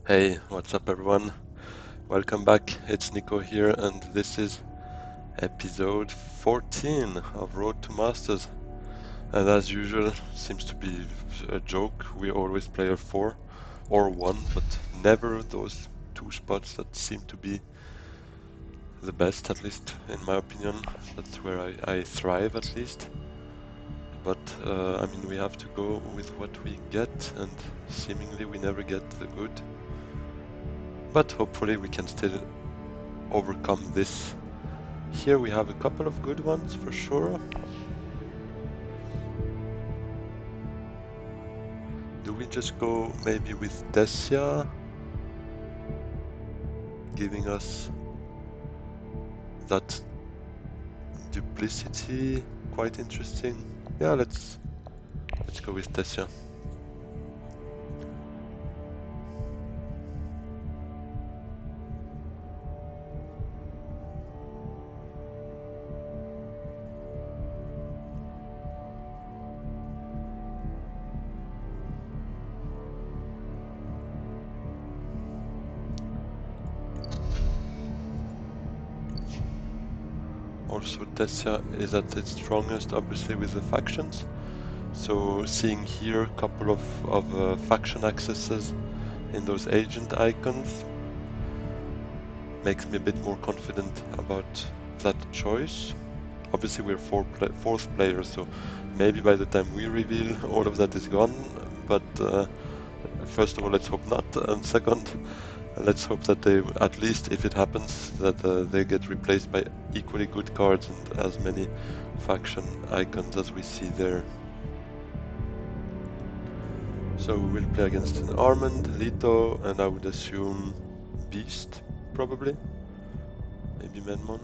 Hey, what's up everyone? Welcome back. It's Nico here, and this is episode 14 of Road to Masters. And as usual, seems to be a joke. We always play a 4 or 1, but never those two spots that seem to be the best, at least in my opinion. That's where I thrive, at least. But I mean, we have to go with what we get, and seemingly we never get the good. But hopefully we can still overcome this. Here we have a couple of good ones for sure. Do we just go maybe with Desia, giving us that duplicity? Quite interesting. Yeah, let's go with Desia. Also, Desia is at its strongest, obviously, with the factions. So seeing here a couple of faction accesses in those agent icons makes me a bit more confident about that choice. Obviously we're fourth player, so maybe by the time we reveal all of that is gone, but first of all let's hope not, and second let's hope that they, at least if it happens, that they get replaced by equally good cards and as many faction icons as we see there. So we will play against an Armand, Lito, and I would assume Beast, probably, maybe Menmon.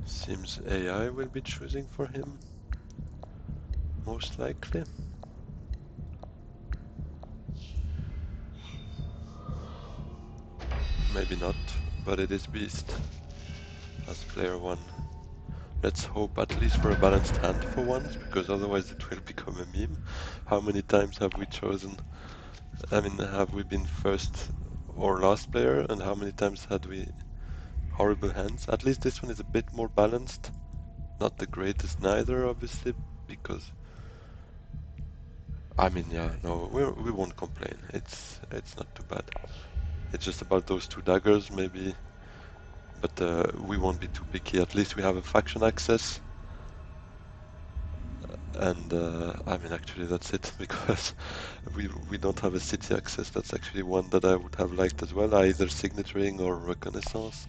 Seems AI will be choosing for him, most likely. Maybe not, but it is Beast as player one. Let's hope at least for a balanced hand for once, because otherwise it will become a meme. How many times have we chosen, I mean, have we been first or last player, and how many times had we horrible hands? At least this one is a bit more balanced. Not the greatest neither, obviously, because I mean, yeah, no, we won't complain. It's not too bad. It's just about those two daggers, maybe, but we won't be too picky. At least we have a faction access, and I mean, actually, that's it because we don't have a city access. That's actually one that I would have liked as well, either signaturing or reconnaissance,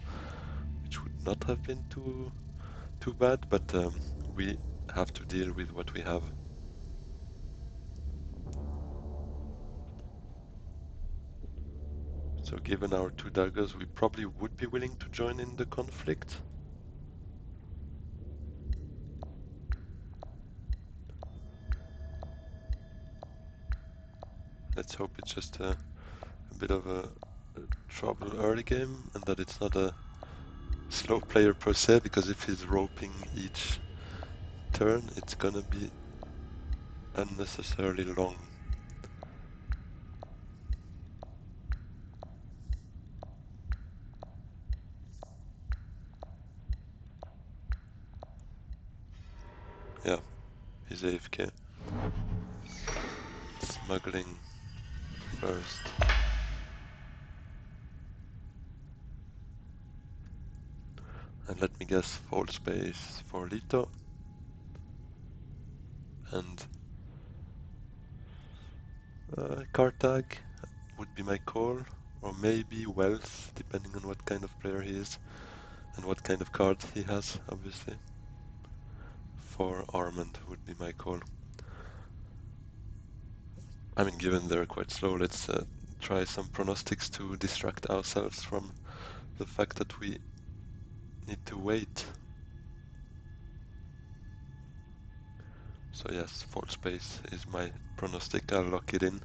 which would not have been too bad. But we have to deal with what we have. So given our two daggers, we probably would be willing to join in the conflict. Let's hope it's just a bit of a trouble early game and that it's not a slow player per se, because if he's roping each turn, it's gonna be unnecessarily long. Yeah, he's AFK. Smuggling first. And let me guess, fold space for Lito. And Cartag would be my call, or maybe Wealth, depending on what kind of player he is and what kind of card he has, obviously. For Armand would be my call. I mean, given they're quite slow, let's try some pronostics to distract ourselves from the fact that we need to wait. So yes, Fall Space is my pronostic. I'll lock it in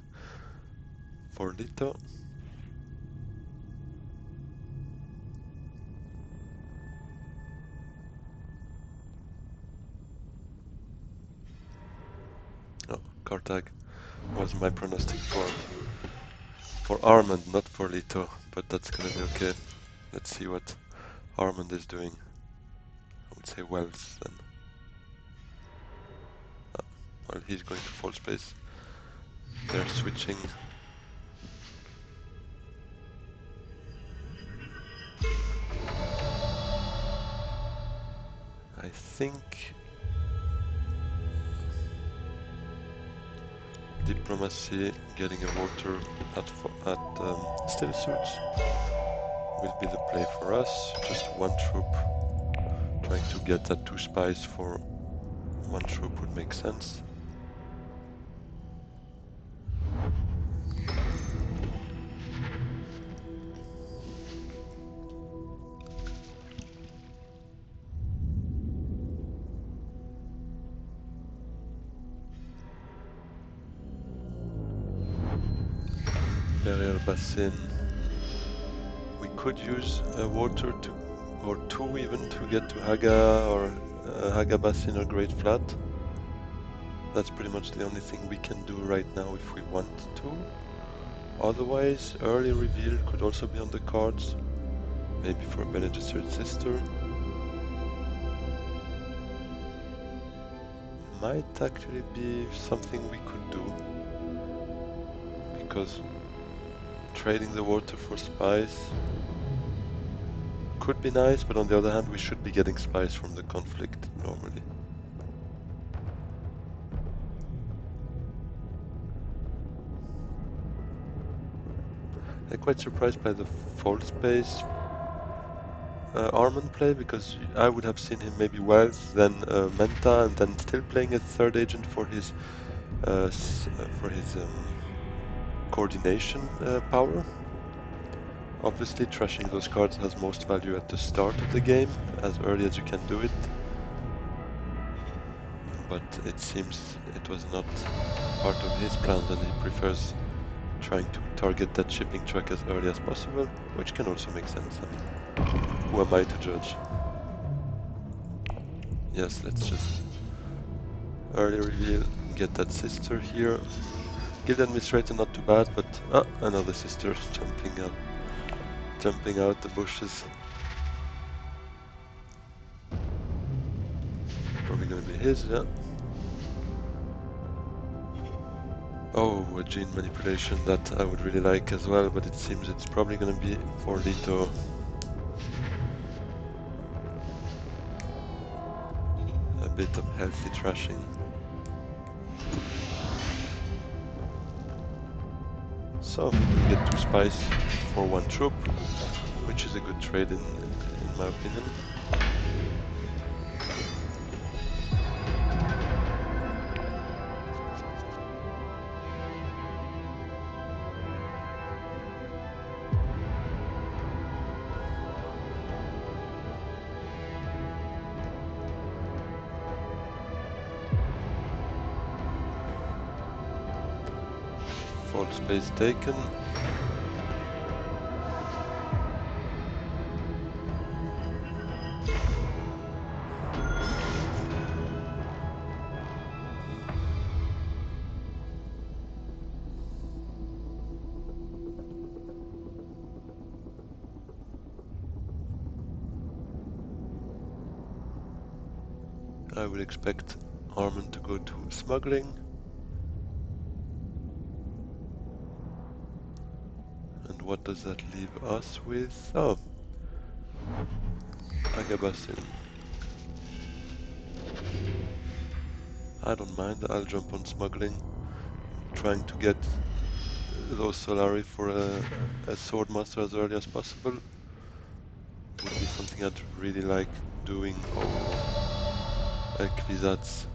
for Lito. Oh, Cartag was my pronostic for Armand, not for Lito, but that's gonna be okay. Let's see what Armand is doing. I would say Wells then. Well, he's going to Fall Space. They're switching. I think Diplomacy, getting a water at still suits will be the play for us. Just one troop. Trying to get that 2 spies for one troop would make sense. Imperial Basin. We could use a water to, or 2 even, to get to Haga or Haga Basin or Great Flat. That's pretty much the only thing we can do right now if we want to. Otherwise, early reveal could also be on the cards. Maybe for Bene Gesserit Sister. Might actually be something we could do. Because trading the water for spies could be nice, but on the other hand, we should be getting spies from the conflict normally. I'm quite surprised by the Fall Space Armand play, because I would have seen him maybe Wealth, then Menta, and then still playing a third agent for his coordination power. Obviously, trashing those cards has most value at the start of the game, as early as you can do it. But it seems it was not part of his plans, and he prefers trying to target that shipping track as early as possible, which can also make sense. I mean, who am I to judge? Yes, let's just early reveal, get that sister here. Guild Administrator not too bad, but another sister jumping out the bushes. Probably gonna be his, yeah. Oh, a gene manipulation that I would really like as well, but it seems it's probably gonna be for Lito. A bit of healthy trashing. So, we get 2 spies for 1 troop, which is a good trade in my opinion. Fall space taken. I would expect Armand to go to smuggling. And what does that leave us with? Oh, Agabasin. I don't mind, I'll jump on smuggling. Trying to get those Solari for a sword master as early as possible. Would be something I'd really like doing. Oh, Equisats.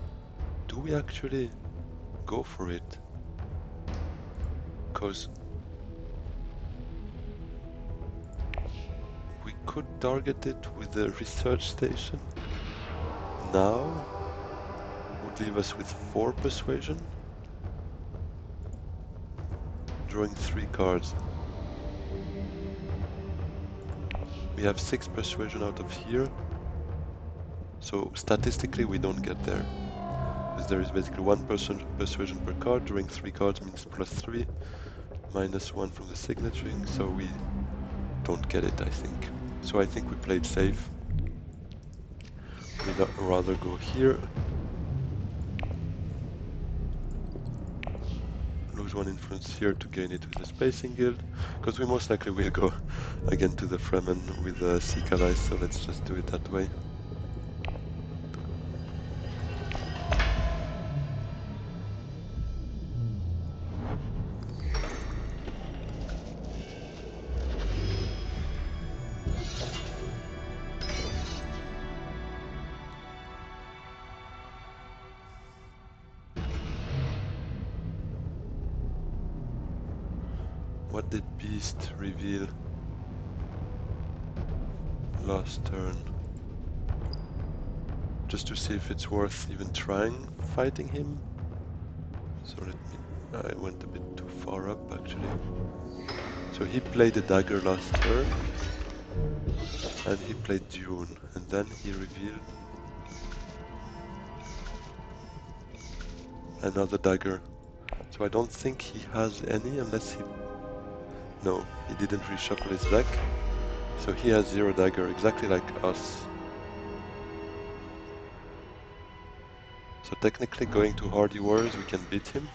Do we actually go for it? Because we could target it with the research station. Now would leave us with 4 persuasion. Drawing 3 cards. We have 6 persuasion out of here. So statistically we don't get there. Because there is basically 1 persuasion per card. Drawing 3 cards means +3. -1 from the signaturing. So we don't get it, I think. So I think we played safe. We'd rather go here. Lose 1 influence here to gain it with the Spacing Guild. Because we most likely will go again to the Fremen with the Seek Allies, so let's just do it that way. What did Beast reveal last turn? Just to see if it's worth even trying fighting him. So I went a bit too far up actually. So he played a dagger last turn, and he played Dune, and then he revealed another dagger. So I don't think he has any unless he... No, he didn't reshuffle his deck. So he has 0 dagger, exactly like us. So technically going to Hardy Wars we can beat him.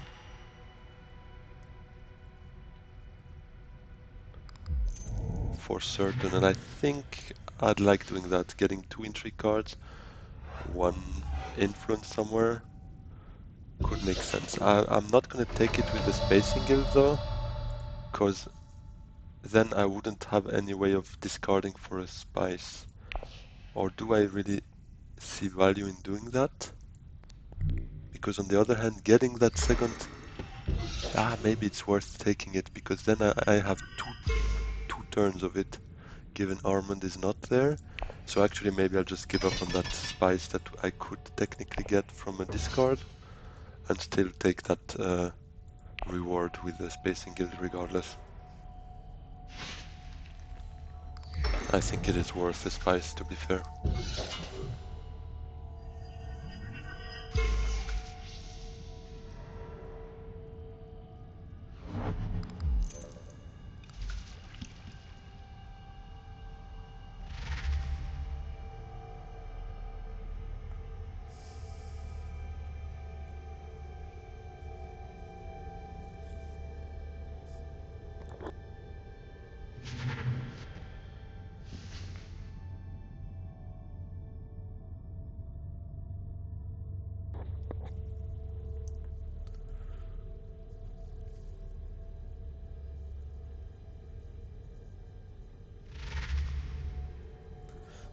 For certain, and I think I'd like doing that, getting 2 intrigue cards, 1 influence somewhere, could make sense. I'm not going to take it with the Spacing Guild though, because then I wouldn't have any way of discarding for a spice. Or do I really see value in doing that? Because on the other hand, getting that second, maybe it's worth taking it, because then I have two turns of it, given Armand is not there. So actually maybe I'll just give up on that spice that I could technically get from a discard and still take that reward with the Spacing Guild regardless. I think it is worth the spice, to be fair.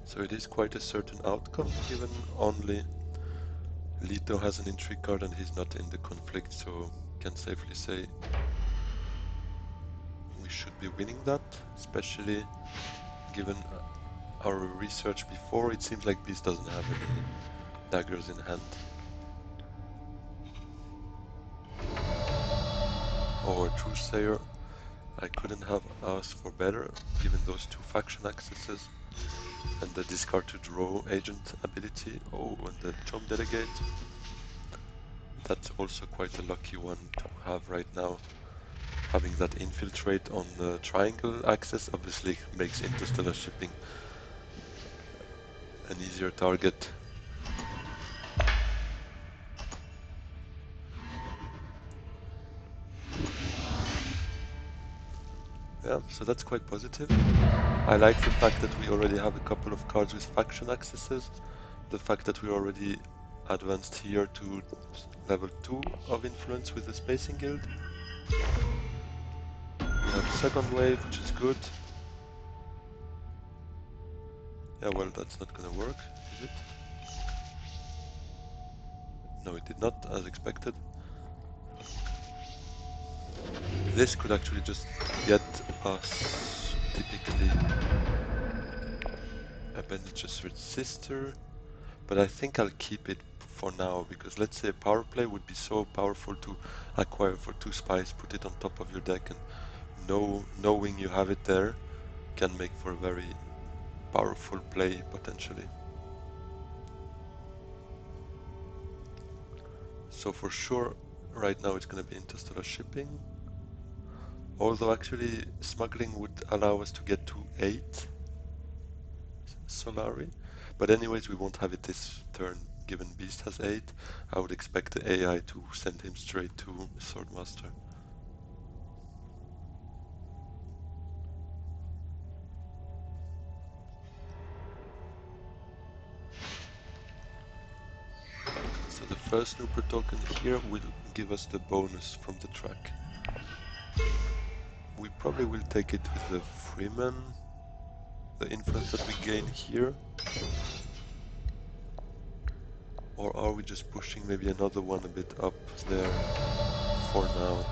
So it is quite a certain outcome, given only Leto has an intrigue card and he's not in the conflict, so can safely say we should be winning that, especially given our research before. It seems like Beast doesn't have any daggers in hand. Or a Truthsayer. I couldn't have asked for better, given those 2 faction accesses and the discard to draw agent ability. Oh, and the Chom Delegate. That's also quite a lucky one to have right now. Having that infiltrate on the triangle axis obviously makes interstellar shipping an easier target. Yeah, so that's quite positive. I like the fact that we already have a couple of cards with faction accesses. The fact that we're already advanced here to level 2 of influence with the Spacing Guild. we have a second wave, which is good. Yeah, well, that's not gonna work, is it? No, it did not, as expected. This could actually just get us typically a Bene Gesserit sister, but I think I'll keep it for now, because let's say a power play would be so powerful to acquire for 2 spies, put it on top of your deck, and knowing you have it there can make for a very powerful play potentially. So for sure, right now it's going to be interstellar shipping, although actually smuggling would allow us to get to 8 Solari, but anyways we won't have it this turn. Given Beast has 8, I would expect the AI to send him straight to Swordmaster. So the first snooper token here will give us the bonus from the track. We probably will take it with the Freeman, the influence that we gain here. Or are we just pushing maybe another one a bit up there for now?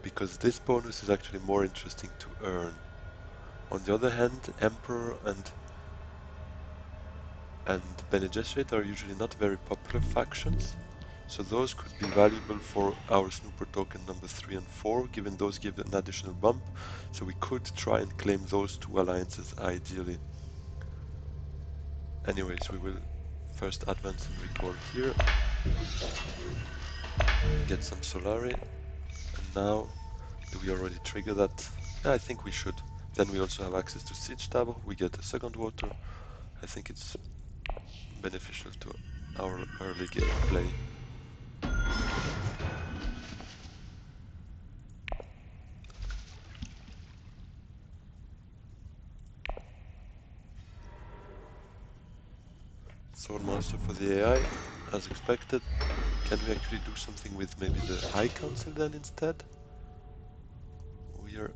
Because this bonus is actually more interesting to earn. On the other hand, Emperor and Bene Gesserit are usually not very popular factions, so those could be valuable for our snooper token number 3 and 4, given those give an additional bump, so we could try and claim those 2 alliances ideally. Anyways, we will first advance and recall here, get some Solari, and now, do we already trigger that? Yeah, I think we should. Then we also have access to Siege Tower, we get a second water. I think it's beneficial to our early game play. Swordmaster for the AI, as expected. Can we actually do something with maybe the High Council then instead? We are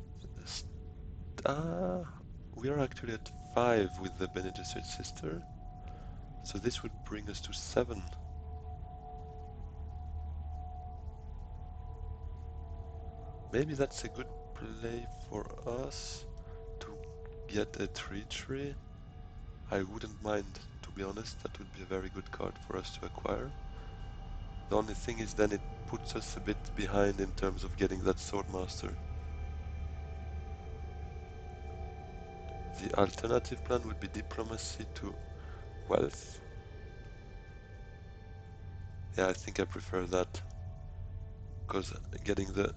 we are actually at 5 with the Bene Gesserit sister, so this would bring us to 7. Maybe that's a good play for us to get a tree. I wouldn't mind, to be honest. That would be a very good card for us to acquire. The only thing is then it puts us a bit behind in terms of getting that Swordmaster. The alternative plan would be diplomacy to wealth. Yeah, I think I prefer that, because getting the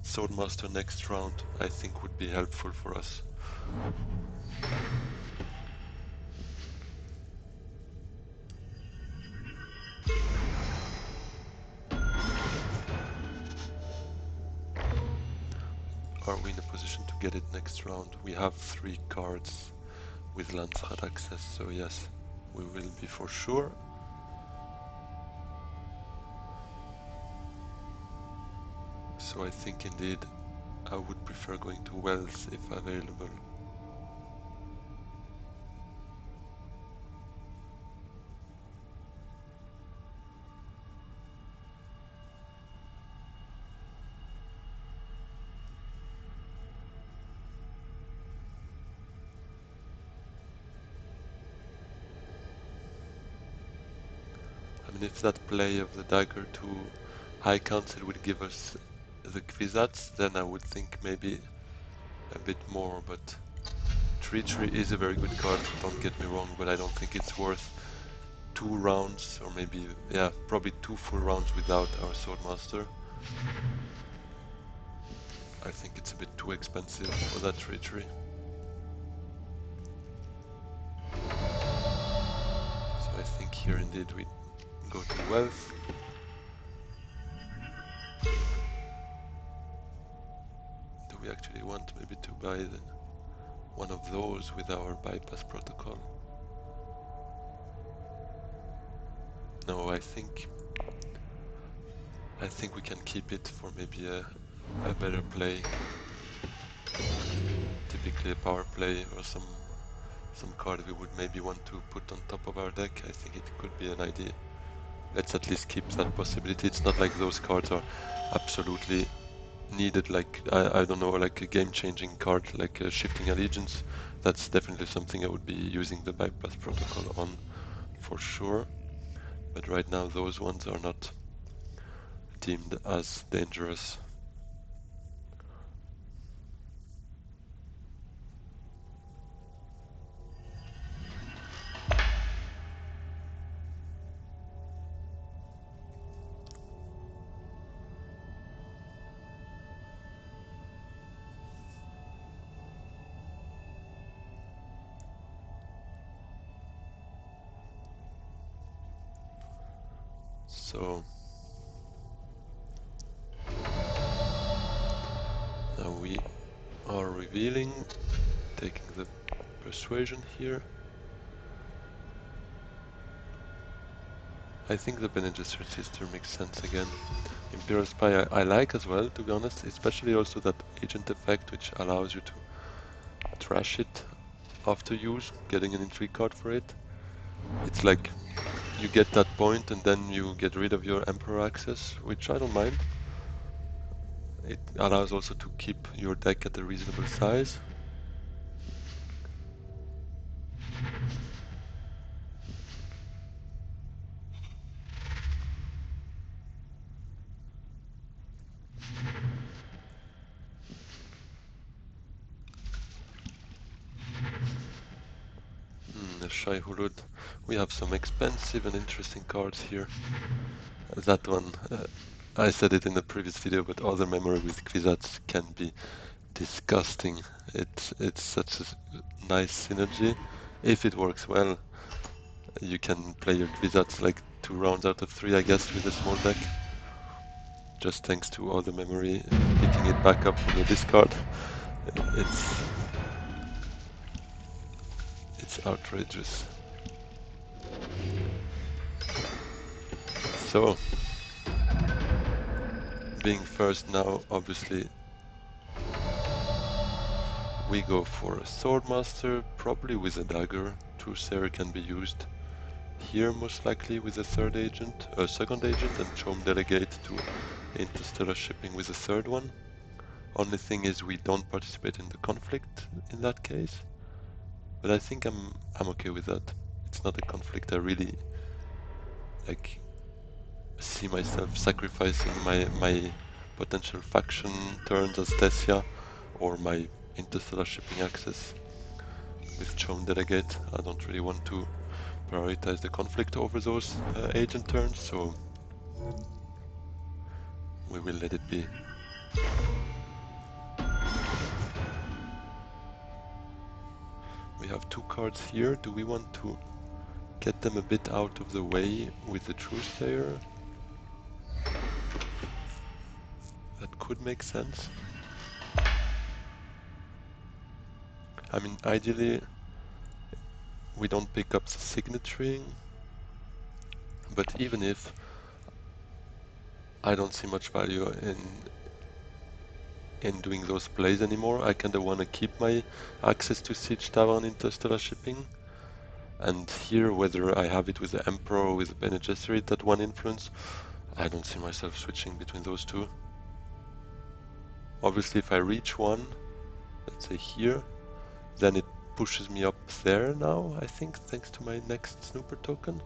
Swordmaster next round I think would be helpful for us. Are we in a position to get it next round? We have 3 cards with Landsrat access, so yes, we will be for sure. So I think indeed I would prefer going to wealth if available. I mean, if that play of the dagger to High Council would give us the Kwisatz, then I would think maybe a bit more, but Treachery is a very good card, don't get me wrong, but I don't think it's worth 2 rounds, or maybe, yeah, probably 2 full rounds without our Swordmaster. I think it's a bit too expensive for that Treachery. So I think here indeed we go to wealth. Do we actually want maybe to buy one of those with our bypass protocol? No, I think we can keep it for maybe a better play, typically a power play or some card we would maybe want to put on top of our deck. I think it could be an idea. Let's at least keep that possibility. It's not like those cards are absolutely needed, like I don't know, like a game-changing card like Shifting Allegiance. That's definitely something I would be using the bypass protocol on for sure. But right now those ones are not deemed as dangerous. So now we are revealing, taking the persuasion here. I think the Bene Gesserit sister makes sense again. Imperial Spy I like as well, to be honest, especially also that agent effect which allows you to trash it after use, getting an intrigue card for it. It's like you get that point and then you get rid of your Emperor access, which I don't mind. It allows also to keep your deck at a reasonable size. The Shai Hulud. We have some expensive and interesting cards here. That one, I said it in the previous video, but other memory with Kwisatz can be disgusting. It's such a nice synergy. If it works well, you can play your Kwisatz like 2 rounds out of 3, I guess, with a small deck. Just thanks to all the memory, picking it back up from the discard. It's outrageous. So, being first now, obviously, we go for a Swordmaster, probably with a dagger. Truthsayer can be used here most likely with a second agent, and Chom Delegate to interstellar shipping with a third one. Only thing is we don't participate in the conflict in that case, but I think I'm okay with that. It's not a conflict I really like see myself sacrificing my potential faction turns as Tessia or my interstellar shipping access with Chom Delegate. I don't really want to prioritize the conflict over those agent turns, so we will let it be. We have 2 cards here. Do we want to get them a bit out of the way with the Truthsayer? That could make sense. I mean, ideally, we don't pick up the signaturing, but even if I don't see much value in doing those plays anymore, I kinda wanna keep my access to Siege Tavern interstellar shipping. And here, whether I have it with the Emperor or with the Bene Gesserit, that one influence, I don't see myself switching between those two. Obviously, if I reach one, let's say here, then it pushes me up there now, I think, thanks to my next snooper token.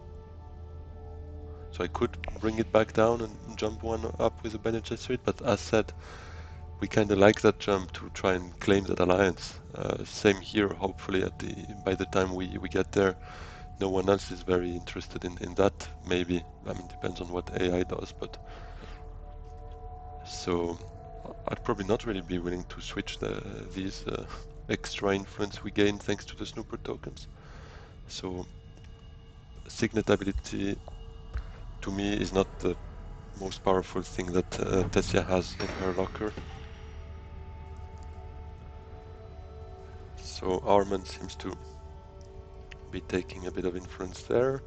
So I could bring it back down and jump one up with a Bene Gesserit, but as said, we kind of like that jump to try and claim that alliance. Same here, hopefully by the time we get there, no one else is very interested in that, maybe. I mean, depends on what AI does, but... So I'd probably not really be willing to switch these extra influence we gain thanks to the snooper tokens. So signet ability to me is not the most powerful thing that Tessia has in her locker. So Armand seems to be taking a bit of influence there.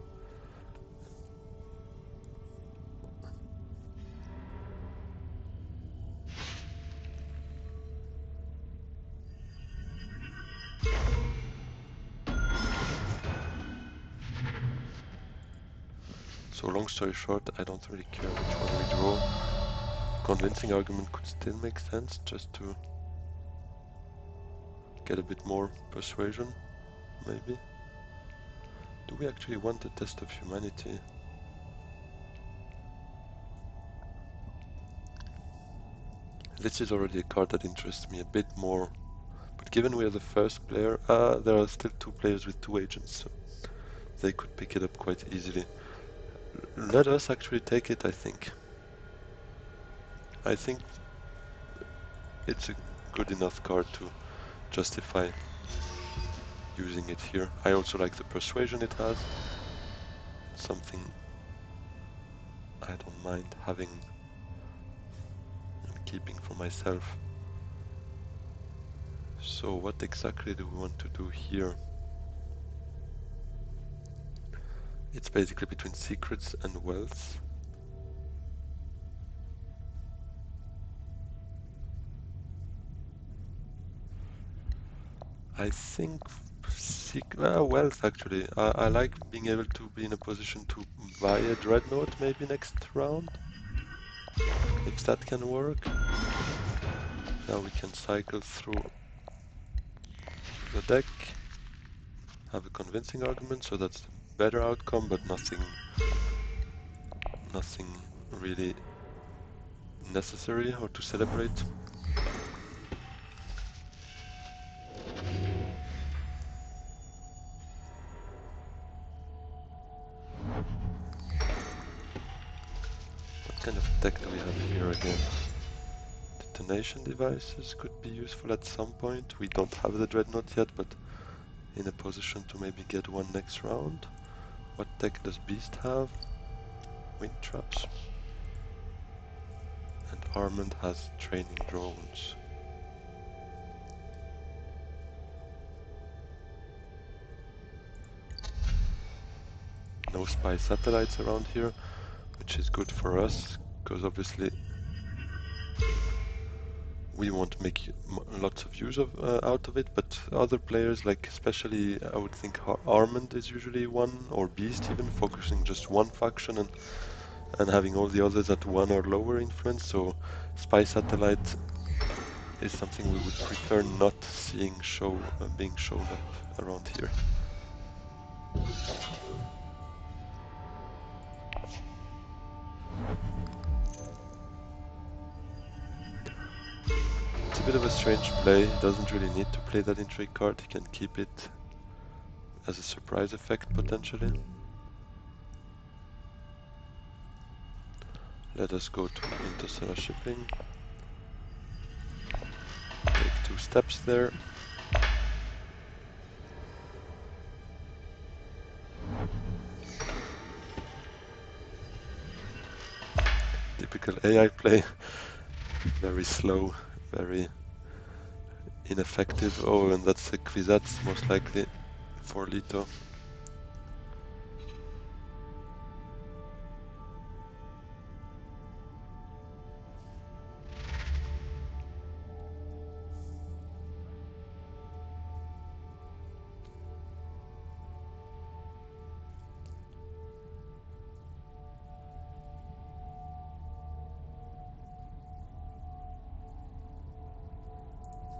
So long story short, I don't really care which one we draw. Convincing argument could still make sense, just to get a bit more persuasion, maybe. Do we actually want the test of humanity? This is already a card that interests me a bit more. But given we are the first player, there are still two players with two agents, so they could pick it up quite easily. Let us actually take it, I think. I think it's a good enough card to justify using it here. I also like the persuasion it has. Something I don't mind having and keeping for myself. So what exactly do we want to do here? It's basically between secrets and wealth. I think wealth actually. I like being able to be in a position to buy a dreadnought maybe next round, if that can work. Now we can cycle through the deck, have a convincing argument, so that's the better outcome, but nothing really necessary or to celebrate. What kind of tech do we have here again? Detonation devices could be useful at some point. We don't have the dreadnought yet, but in a position to maybe get one next round. What tech does Beast have? Wind traps. And Armand has training drones. No spy satellites around here, which is good for us, because obviously we won't make lots of use of out of it, but other players, like especially I would think Armand is usually one, or Beast even, focusing just one faction and having all the others at one or lower influence, so spy satellite is something we would prefer not seeing being shown up around here. It's a bit of a strange play. He doesn't really need to play that intrigue card. He can keep it as a surprise effect potentially. Let us go to interstellar shipping. Take 2 steps there. Typical AI play. Very slow, very ineffective. Oh, and that's a Kwisatz most likely for Lito.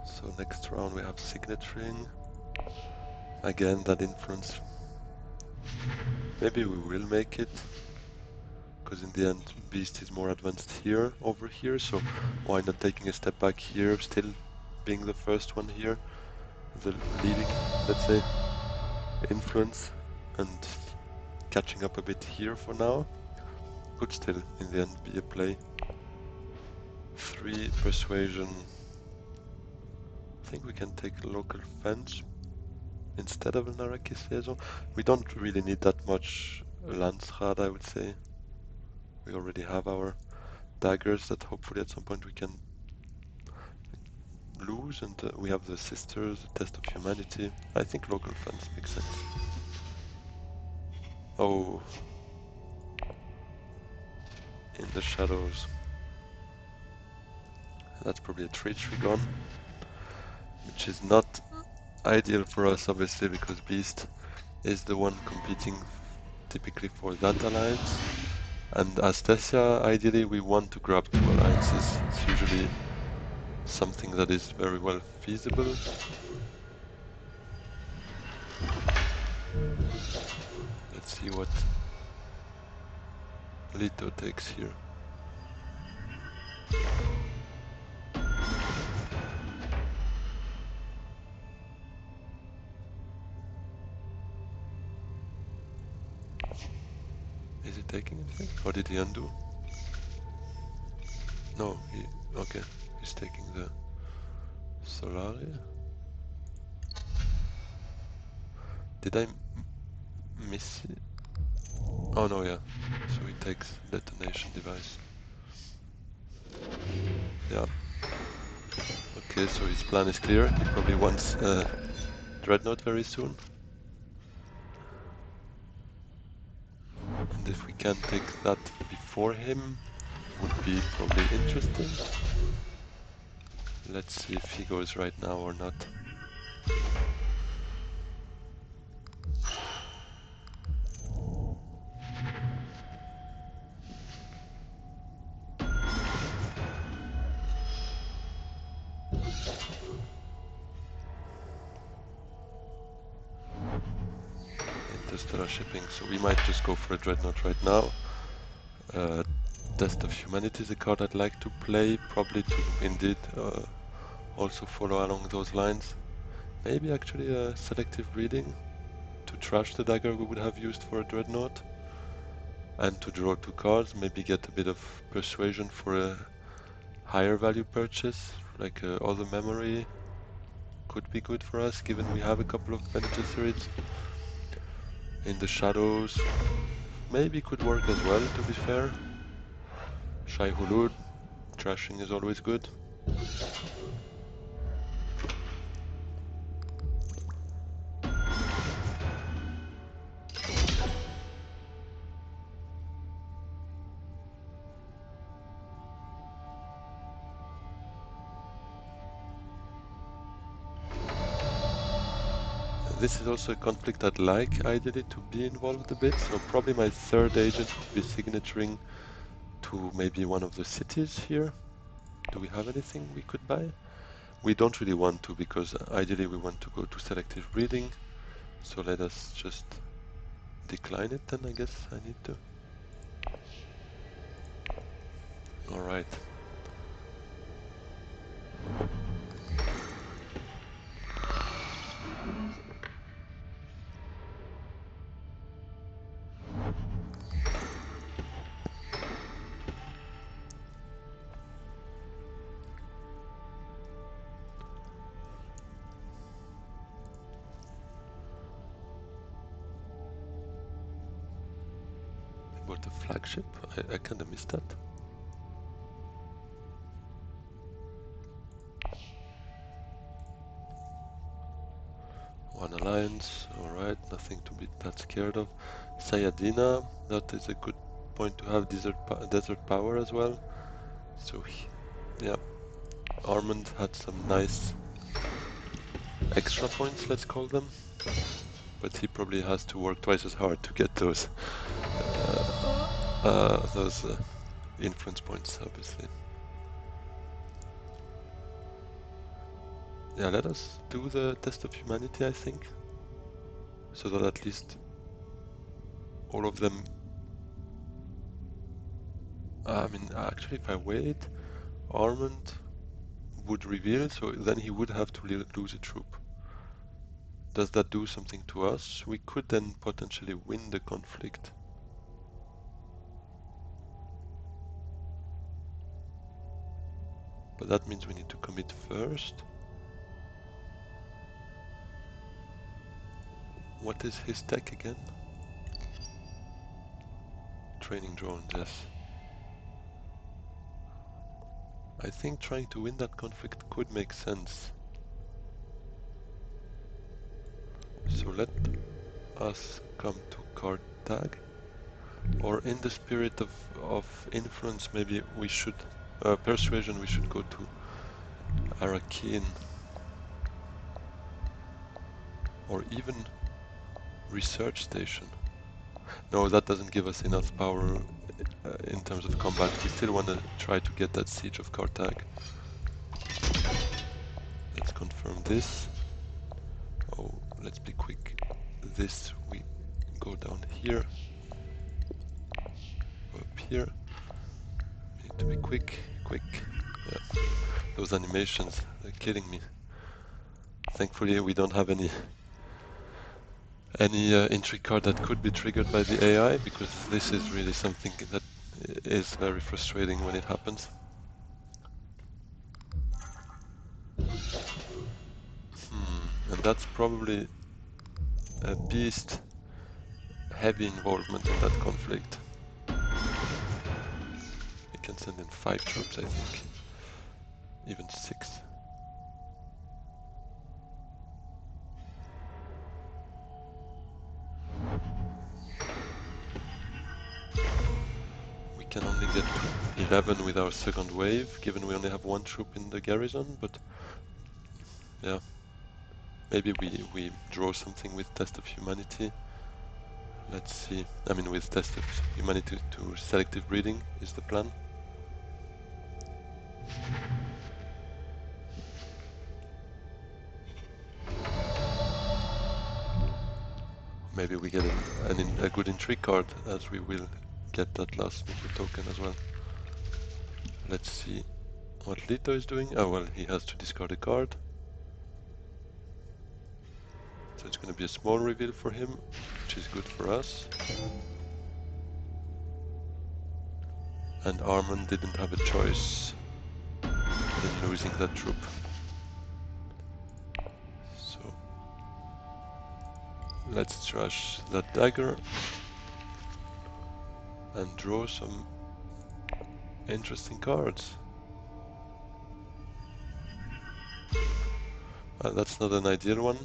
So next round we have Signet Ring. Again, that influence. Maybe we will make it, because in the end Beast is more advanced here over here, so why not taking a step back here, still being the first one here, the leading, let's say, influence, and catching up a bit here for now. Could still in the end be a play. 3 persuasion. I think we can take a local fence instead of an Arakisezo. We don't really need that much Landsrad, I would say. We already have our daggers that hopefully at some point we can lose, and we have the sisters, the test of humanity. I think local fence makes sense. Oh, in the shadows. That's probably a 3-3 gone, which is not ideal for us obviously, because Beast is the one competing typically for that alliance. And Astesia, ideally we want to grab 2 alliances. It's usually something that is very well feasible. Let's see what Lito takes here. Is he taking anything? Or did he undo? No, okay, he's taking the Solaria. Did I miss it? Oh no, yeah. So he takes detonation device. Yeah. Okay, so his plan is clear. He probably wants Dreadnought very soon. And if we can take that before him, would be probably interesting. Let's see if he goes right now or not. Interstellar shipping, so we might just go for a Dreadnought right now. Test of Humanity is a card I'd like to play, probably to indeed also follow along those lines. Maybe actually a selective breeding to trash the dagger we would have used for a Dreadnought. And to draw 2 cards, maybe get a bit of persuasion for a higher value purchase, like Other Memory could be good for us, given we have a couple of beneficiaries. In the shadows, maybe could work as well, to be fair. Shai Hulud, trashing is always good. This is also a conflict I'd like, ideally, to be involved a bit, so probably my 3rd agent would be signaturing to maybe one of the cities here. Do we have anything we could buy? We don't really want to, because ideally we want to go to selective breeding, so let us just decline it then, I guess I need to. Alright. About the flagship? I kinda missed that. One alliance, alright, nothing to be that scared of. Sayadina, that is a good point to have desert power as well. So, yeah, Armand had some nice extra points, let's call them. But he probably has to work twice as hard to get those influence points, obviously. Yeah, let us do the test of humanity, I think, so that at least all of them. I mean, actually, if I wait, Armand would reveal, so then he would have to lose a troop. Does that do something to us? We could then potentially win the conflict. But that means we need to commit first. What is his tech again? Training drones, yes. I think trying to win that conflict could make sense. So let us come to card tag. Or in the spirit of influence, maybe we should... persuasion, we should go to Arakin. Or even research station. No, that doesn't give us enough power in terms of combat. We still want to try to get that siege of Carthage. Let's confirm this. Oh, let's be quick. This we go down here. Go up here. We need to be quick. Yeah. Those animations, they're killing me. Thankfully we don't have any entry card that could be triggered by the AI, because this is really something that is very frustrating when it happens. And that's probably a beast heavy involvement in that conflict. We can send in 5 troops, I think. Even 6. We can only get to 11 with our second wave, given we only have 1 troop in the garrison, but yeah. Maybe we draw something with Test of Humanity. Let's see. I mean, with Test of Humanity to selective breeding is the plan. Maybe we get a good intrigue card, as we will get that last mission token as well. Let's see what Lito is doing. Oh well, he has to discard a card. So it's going to be a small reveal for him, which is good for us. And Armand didn't have a choice in losing that troop. So let's trash that dagger and draw some interesting cards. That's not an ideal one.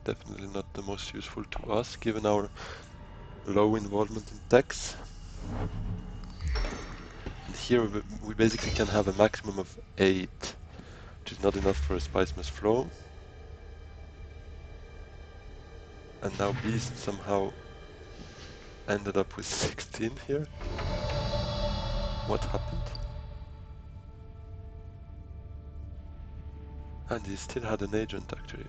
Definitely not the most useful to us, given our low involvement in techs. And here we basically can have a maximum of 8, which is not enough for a Spice Must Flow. And now Beast somehow ended up with 16 here. What happened? And he still had an agent, actually.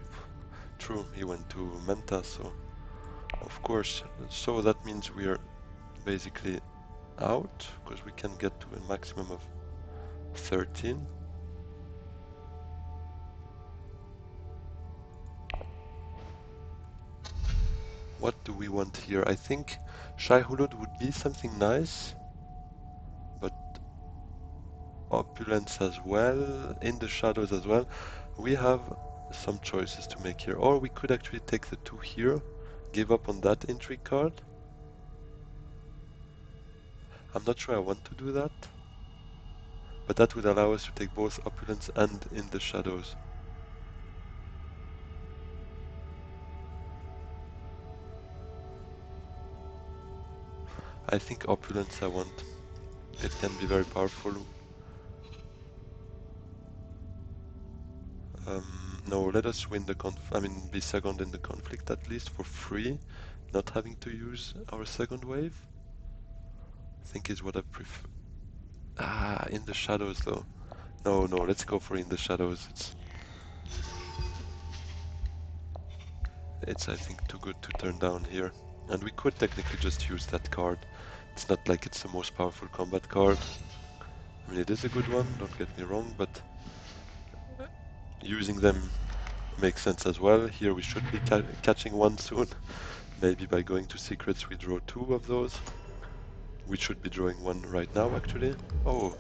True, he went to Menta, so of course. So that means we are basically out, because we can get to a maximum of 13. What do we want here? I think Shai Hulud would be something nice, but Opulence as well, in the shadows as well. We have some choices to make here, or we could actually take the 2 here, give up on that intrigue card. I'm not sure I want to do that, but that would allow us to take both Opulence and in the shadows. I think Opulence I want. It can be very powerful. No, let us win the be second in the conflict at least for free, not having to use our second wave. I think is what I prefer. In the shadows though. No, let's go for in the shadows. It's I think too good to turn down here. And we could technically just use that card. It's not like it's the most powerful combat card. I mean, it is a good one, don't get me wrong, but using them makes sense as well. Here we should be catching one soon. Maybe by going to secrets we draw 2 of those. We should be drawing 1 right now, actually. Oh.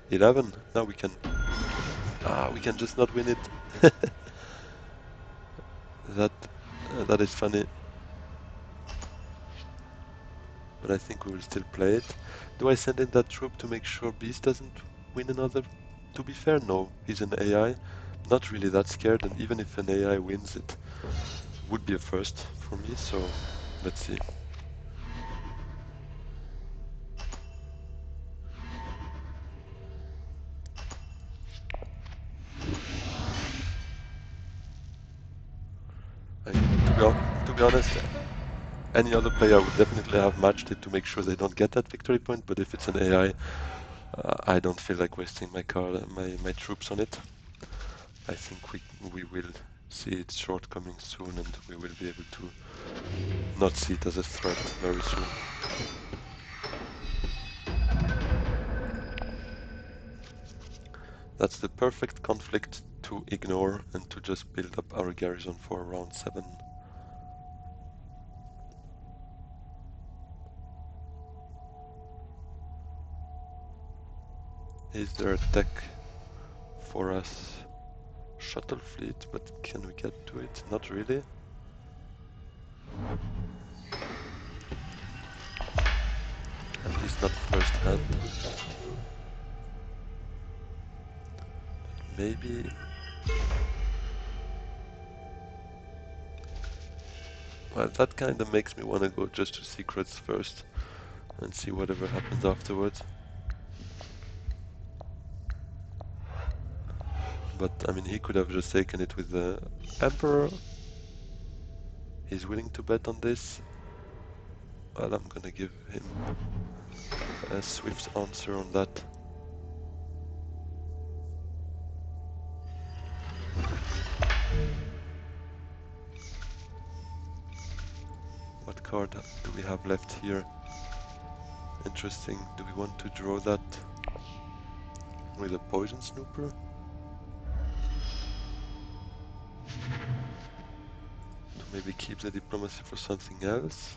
11. Now we can... we can just not win it. That is funny. But I think we will still play it. Do I send in that troop to make sure Beast doesn't win another? To be fair, no. He's an AI. Not really that scared, and even if an AI wins, it would be a first for me, so let's see. To be honest, any other player would definitely have matched it to make sure they don't get that victory point, but if it's an AI, I don't feel like wasting my troops on it. I think we will see its shortcomings soon, and we will be able to not see it as a threat very soon. That's the perfect conflict to ignore and to just build up our garrison for round 7. Is there a tech for us? Shuttle fleet, but can we get to it? Not really. At least not first hand. Maybe... Well, that kind of makes me want to go just to secrets first and see whatever happens afterwards. But, I mean, he could have just taken it with the Emperor. He's willing to bet on this. Well, I'm gonna give him a swift answer on that. What card do we have left here? Interesting. Do we want to draw that with a poison snooper? To maybe keep the diplomacy for something else?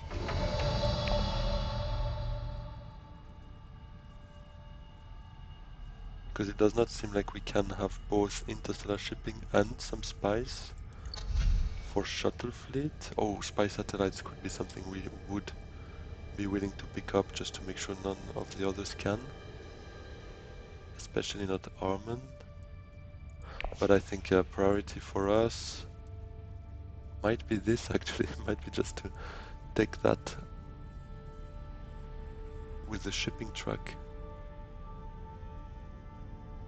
Because it does not seem like we can have both interstellar shipping and some spies for shuttle fleet. Oh, spy satellites could be something we would be willing to pick up just to make sure none of the others can. Especially not Armand. But I think a priority for us might be this actually, might be just to take that with the shipping track.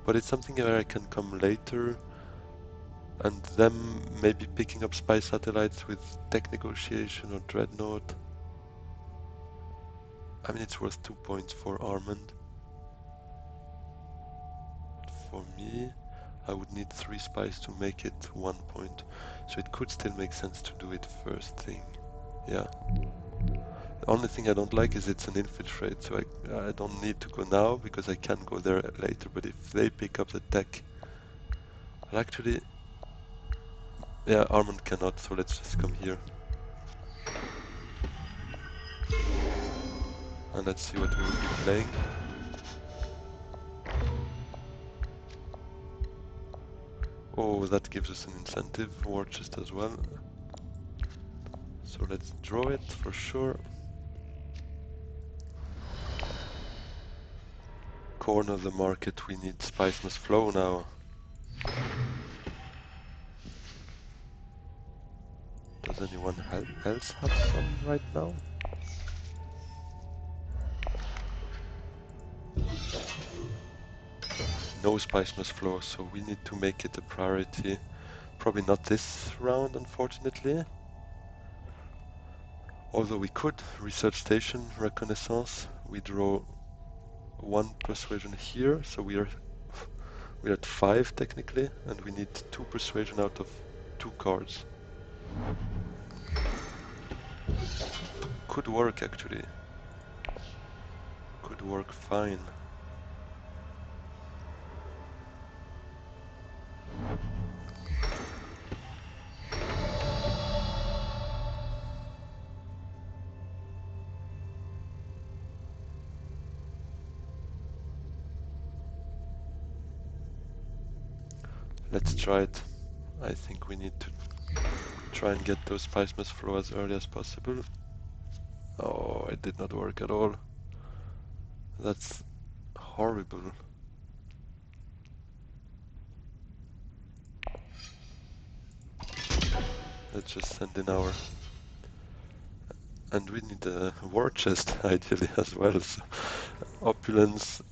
But it's something where I can come later and them maybe picking up spy satellites with tech negotiation or dreadnought. I mean, it's worth 2 points for Armand. For me, I would need 3 spies to make it 1 point. So it could still make sense to do it first thing. Yeah. The only thing I don't like is it's an infiltrate, so I don't need to go now because I can go there later. But if they pick up the tech, well, actually, yeah, Armand cannot, so let's just come here. And let's see what we will be playing. Oh, that gives us an incentive war chest as well. So let's draw it for sure. Corner the market, we need spice must flow now. Does anyone else have some right now? No spice must flow, so we need to make it a priority. Probably not this round, unfortunately. Although we could research station reconnaissance. We draw 1 persuasion here, so we're at 5 technically, and we need 2 persuasion out of 2 cards. Could work actually. Could work fine. Let's try it. I think we need to try and get those spice must flow as early as possible. Oh, it did not work at all. That's horrible. Let's just send in our... And we need a war chest ideally as well. So, opulence.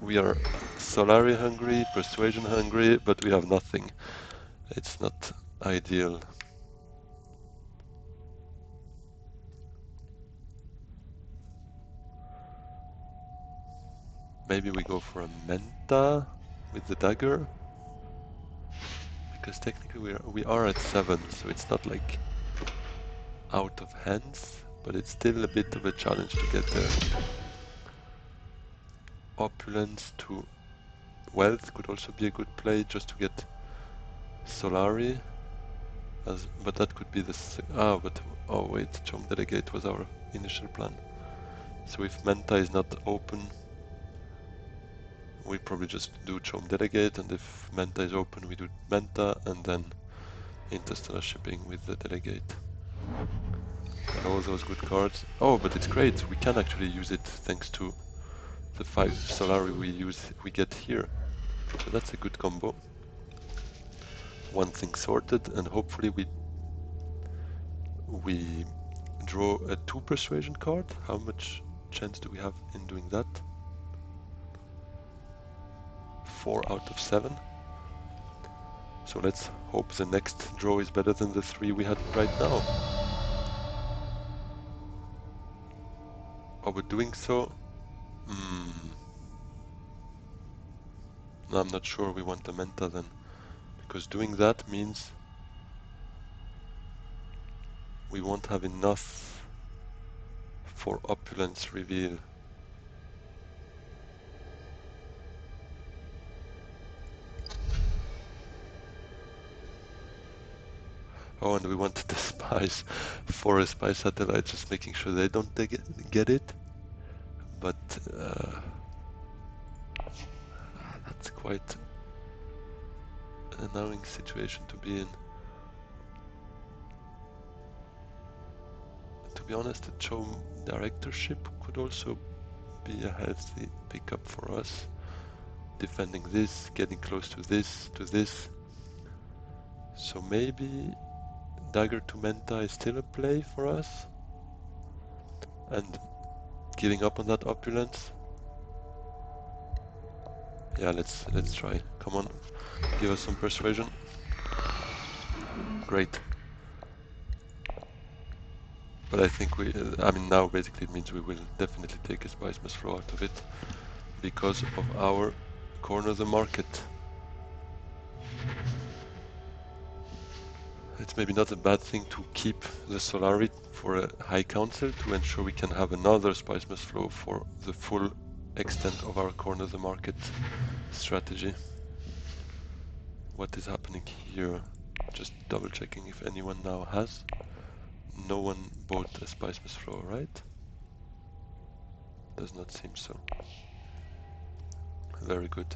We are Solari hungry, persuasion hungry, but we have nothing. It's not ideal. Maybe we go for a Menta with the dagger, because technically we are at 7, so it's not like out of hands, but it's still a bit of a challenge to get there. Opulence to wealth could also be a good play, just to get Solari, but that could be the... oh wait, Chom Delegate was our initial plan. So if Menta is not open, we probably just do Chom Delegate, and if Menta is open, we do Menta, and then Interstellar Shipping with the Delegate. And all those good cards. Oh, but it's great, we can actually use it thanks to the 5 Solari we get here. So that's a good combo. One thing sorted, and hopefully we draw a 2 persuasion card. How much chance do we have in doing that? 4 out of 7. So let's hope the next draw is better than the 3 we had right now. Oh, but doing so... No, I'm not sure we want a Menta then. Because doing that means we won't have enough for Opulence reveal. Oh, and we wanted the spies for a spy satellite, just making sure they don't get it. But that's quite an annoying situation to be in. To be honest, the Chom directorship could also be a healthy pickup for us. Defending this, getting close to this. So maybe Dagger to Menta is still a play for us. And giving up on that opulence. Yeah, let's try. Come on, give us some persuasion. Great. But I think I mean now basically it means we will definitely take a spice must flow out of it because of our corner of the market. It's maybe not a bad thing to keep the Solari for a high council to ensure we can have another spice must flow for the full extent of our corner of the market strategy. What is happening here? Just double checking if anyone now has. No one bought a spice must flow, right? Does not seem so. Very good.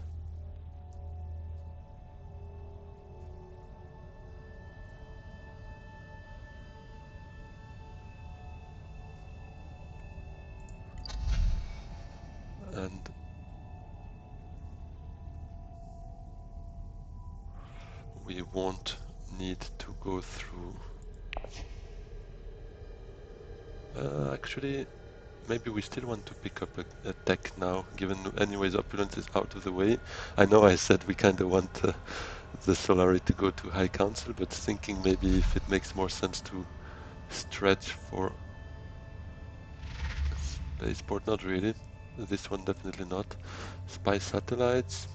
And we won't need to go through. Actually, maybe we still want to pick up a tech now, given anyways opulence is out of the way. I know I said we kind of want the Solari to go to High Council, but thinking maybe if it makes more sense to stretch for spaceport, not really. This one definitely not. Spy satellites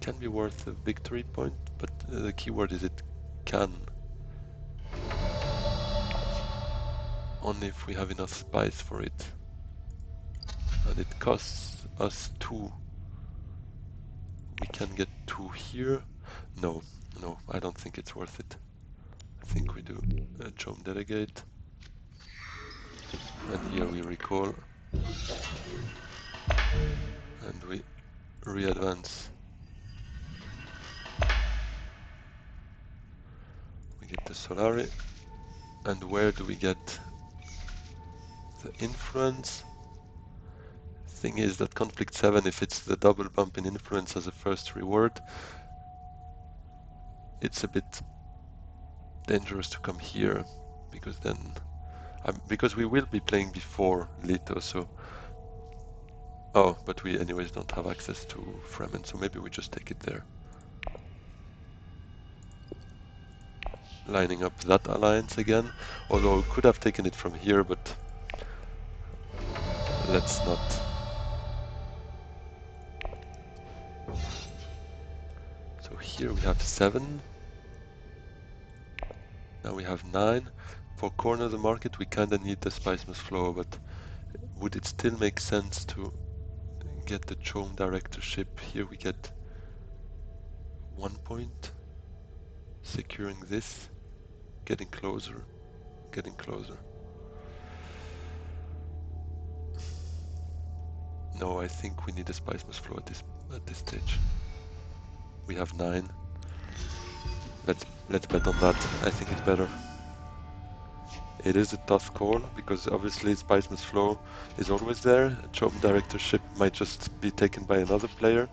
can be worth a victory point, but the keyword is it can. Only if we have enough spies for it. And it costs us 2. We can get 2 here. No, I don't think it's worth it. I think we do a Chom Delegate. And here we recall. And we re-advance. We get the Solari. And where do we get the influence? Thing is that conflict 7, if it's the double bump in influence as a first reward, it's a bit dangerous to come here, because then because we will be playing before Leto, so but we anyways don't have access to Fremen, so maybe we just take it there. Lining up that alliance again, although we could have taken it from here, but let's not. So here we have 7. Now we have 9. For corner of the market, we kinda need the spice must flow, but would it still make sense to get the Chome directorship? Here we get 1 point, securing this, getting closer, getting closer. No, I think we need a spice must flow at this stage. We have 9. Let's bet on that. I think it's better. It is a tough call because obviously spice must flow is always there. Chome directorship might just be taken by another player,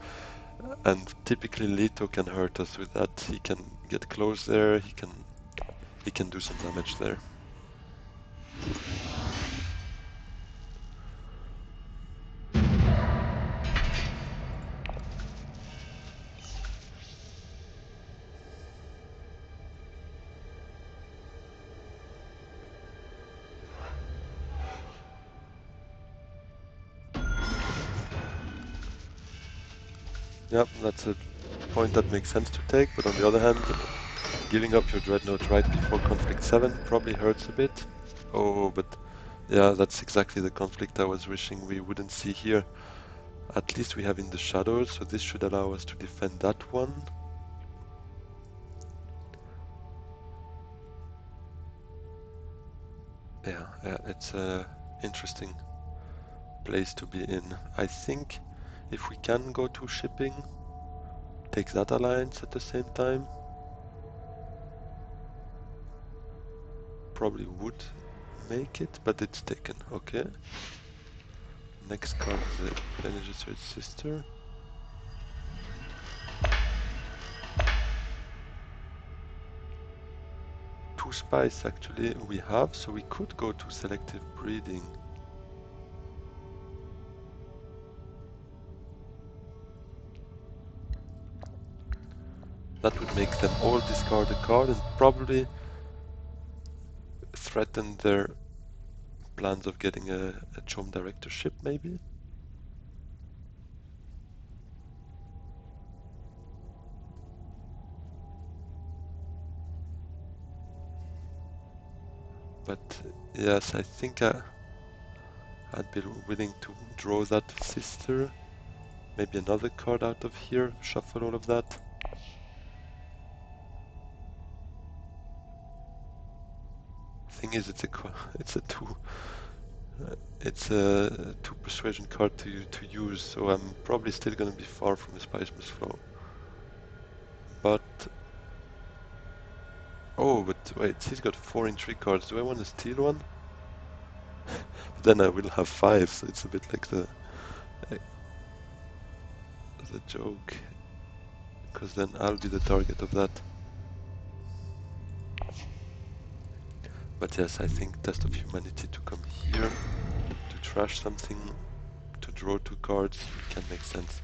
and typically Leto can hurt us with that. He can get close there. He can do some damage there. Yep, that's a point that makes sense to take, but on the other hand, giving up your Dreadnought right before Conflict 7 probably hurts a bit. Oh, but yeah, that's exactly the conflict I was wishing we wouldn't see here. At least we have in the shadows, so this should allow us to defend that one. Yeah, it's a interesting place to be in. I think if we can go to shipping, take that alliance at the same time, probably would make it, but it's taken. Okay. Next card is the Bene Gesserit's sister. Two spies actually we have, so we could go to selective breeding. That would make them all discard a card and probably threaten their plans of getting a Chome directorship, maybe? But yes, I think I'd be willing to draw that sister. Maybe another card out of here, shuffle all of that. Thing is, it's a two persuasion card to use, so I'm probably still gonna be far from a spice must flow. But oh, but wait, he's got 4 intrigue cards. Do I want to steal one? Then I will have 5, so it's a bit like the joke, because then I'll be the target of that. But yes, I think Test of Humanity to come here, to trash something, to draw 2 cards, can make sense.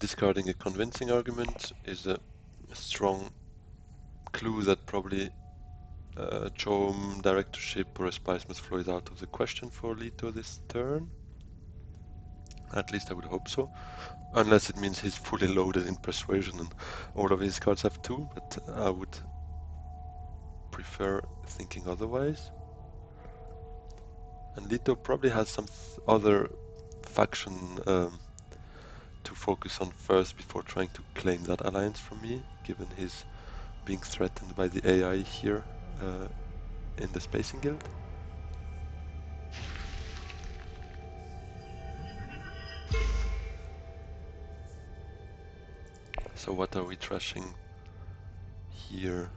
Discarding a convincing argument is a strong clue that probably Chome directorship or a spice must flow is out of the question for Leto this turn. At least I would hope so. Unless it means he's fully loaded in persuasion and all of his cards have 2, but I would prefer thinking otherwise. And Leto probably has some other faction to focus on first before trying to claim that alliance from me, given his being threatened by the AI here in the Spacing Guild. So what are we trashing here?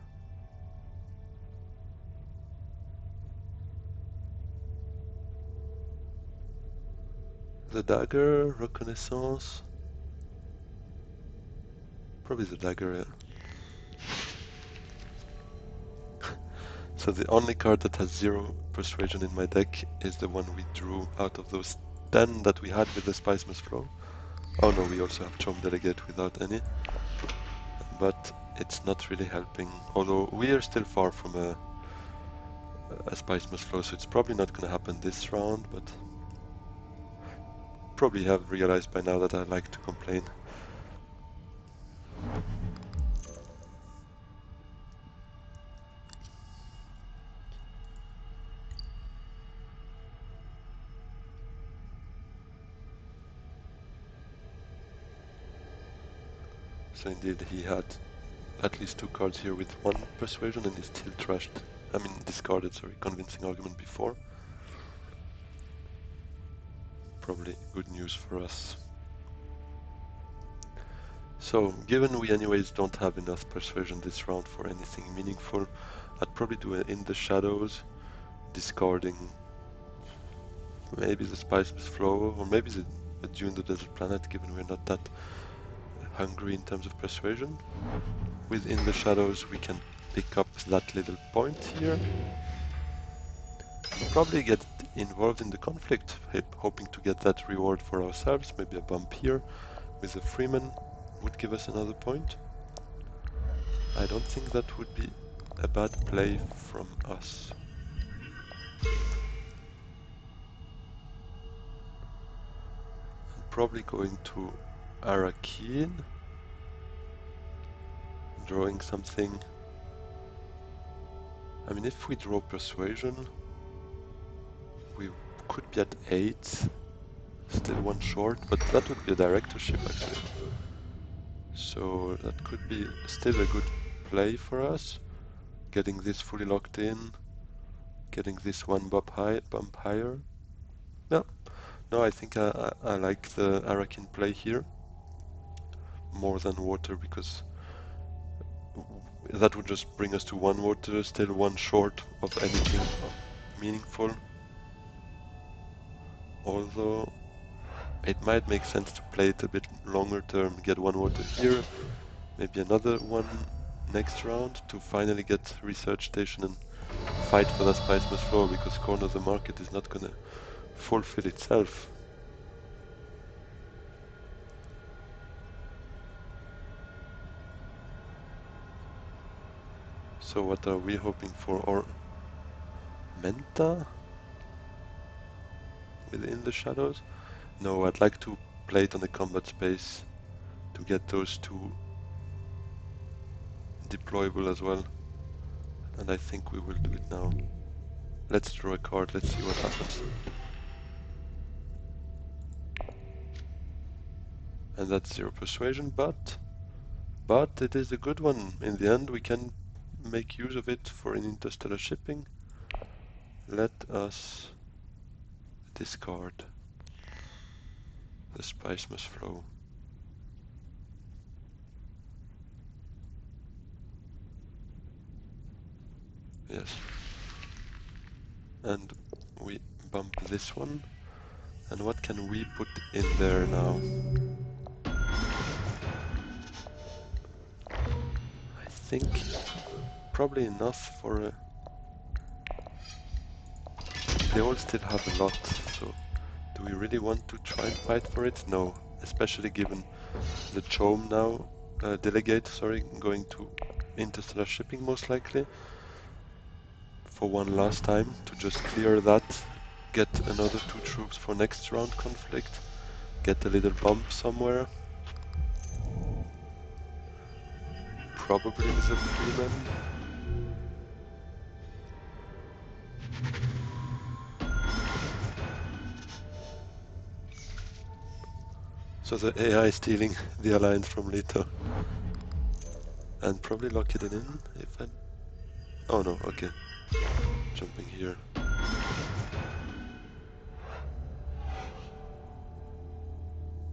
The dagger, reconnaissance. Probably the dagger. So the only card that has 0 persuasion in my deck is the one we drew out of those 10 that we had with the Spice Must Flow. Oh no, we also have Chom Delegate without any. But it's not really helping, although we are still far from a Spice Must Flow, so it's probably not going to happen this round, but probably have realized by now that I like to complain. So indeed he had at least 2 cards here with 1 persuasion and he still trashed, I mean discarded, sorry, convincing argument before. Probably good news for us. So, given we anyways don't have enough persuasion this round for anything meaningful, I'd probably do it in the shadows, discarding maybe the Spice Must Flow, or maybe the Dune the Desert Planet, given we're not that hungry in terms of persuasion. Within the shadows we can pick up that little point here, and probably get involved in the conflict, hoping to get that reward for ourselves. Maybe a bump here with a Freeman would give us another point. I don't think that would be a bad play from us. I'm probably going to Arakeen, drawing something. I mean, if we draw Persuasion, we could be at 8, still 1 short, but that would be a directorship actually. So that could be still a good play for us, getting this fully locked in, getting this 1 bump higher. No, I think I like the Arakeen play here more than water, because that would just bring us to 1 water, still 1 short of anything meaningful. Although it might make sense to play it a bit longer term, get 1 water here, maybe another one next round to finally get Research Station and fight for that Spice Must Flow, because Corner of the Market is not gonna fulfill itself. So what are we hoping for? Or Menta within the shadows? No, I'd like to play it on the combat space to get those 2 deployable as well. And I think we will do it now. Let's draw a card, let's see what happens. And that's 0 persuasion, but it is a good one. In the end we can make use of it for an interstellar shipping. Let us discard the Spice Must Flow. Yes. And we bump this one. And what can we put in there now? I think probably enough for a... They all still have a lot, so do we really want to try and fight for it? No, especially given the Chom now, delegate, sorry, going to interstellar shipping most likely for one last time to just clear that, get another 2 troops for next round conflict, get a little bump somewhere, probably with a Freeman. So the AI stealing the alliance from Leto. And probably lock it in if I... Oh no, okay. Jumping here.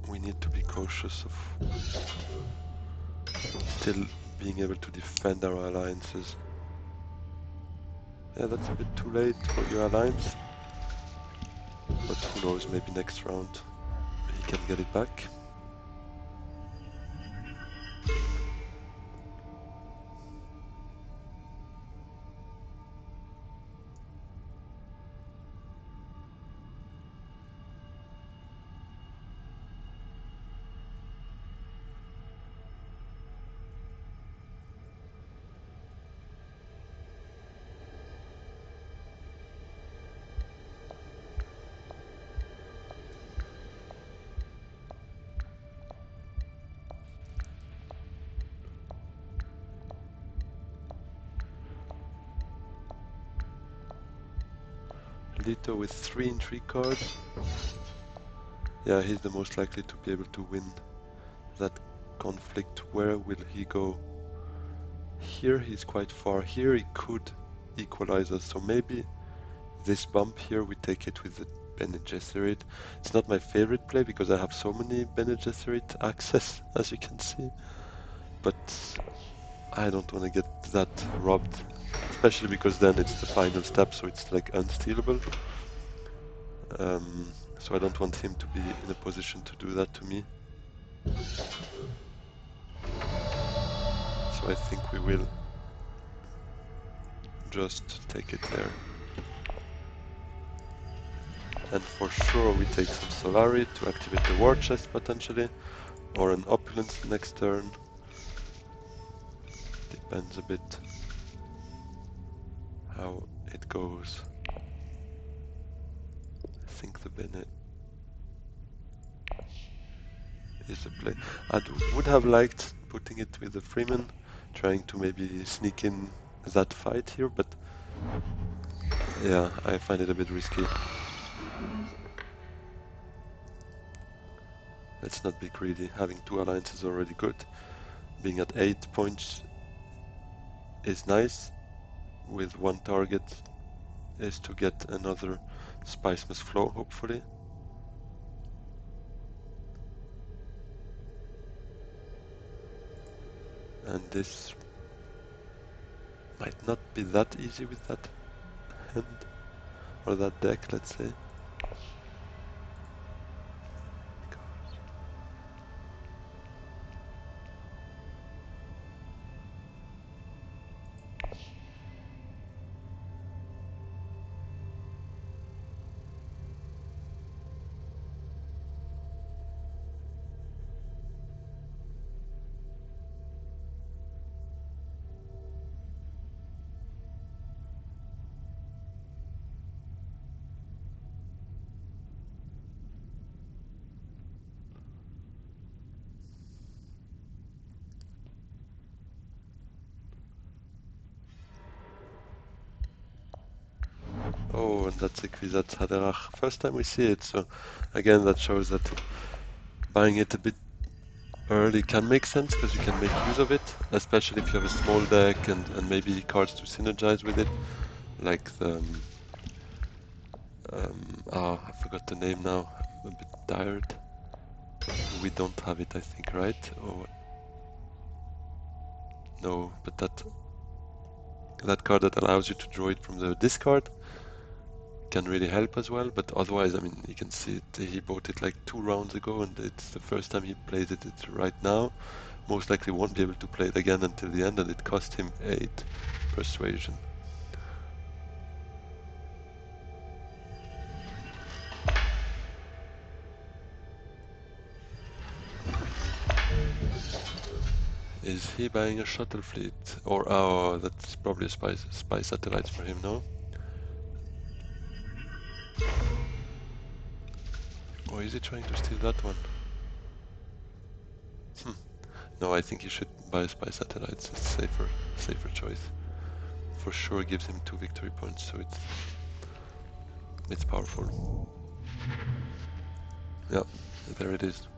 We need to be cautious of still being able to defend our alliances. Yeah, that's a bit too late for your alliance. But who knows, maybe next round he can get it back. Lito with 3 in 3 cards. Yeah, he's the most likely to be able to win that conflict. Where will he go? Here he's quite far. Here he could equalize us, so maybe this bump here we take it with the Bene Gesserit. It's not my favorite play because I have so many Bene Gesserit access, as you can see, but I don't want to get that robbed, especially because then it's the final step, so it's like unstealable. So I don't want him to be in a position to do that to me. So I think we will just take it there. And for sure we take some Solari to activate the war chest potentially, or an opulence next turn. Depends a bit how it goes. I think the Bene is a play. I would have liked putting it with the Freeman, trying to maybe sneak in that fight here, but yeah, I find it a bit risky. Let's not be greedy. Having 2 alliances is already good. Being at 8 points is nice. With 1 target is to get another Spice Must Flow, hopefully. And this might not be that easy with that hand, or that deck, let's say. Oh, and that's Equizat Haderach. First time we see it, so again that shows that buying it a bit early can make sense because you can make use of it, especially if you have a small deck and maybe cards to synergize with it, like the I forgot the name now. I'm a bit tired. We don't have it, I think, right? Oh no, but that card that allows you to draw it from the discard can really help as well. But otherwise, I mean, you can see it. He bought it like 2 rounds ago, and it's the first time he plays it. It's right now. Most likely won't be able to play it again until the end, and it cost him 8 persuasion. Is he buying a shuttle fleet? Or, oh, that's probably a spy satellite for him, no? Or is he trying to steal that one? No, I think he should buy spy satellites. It's safer choice. For sure gives him 2 victory points, so it's powerful. Yeah, there it is.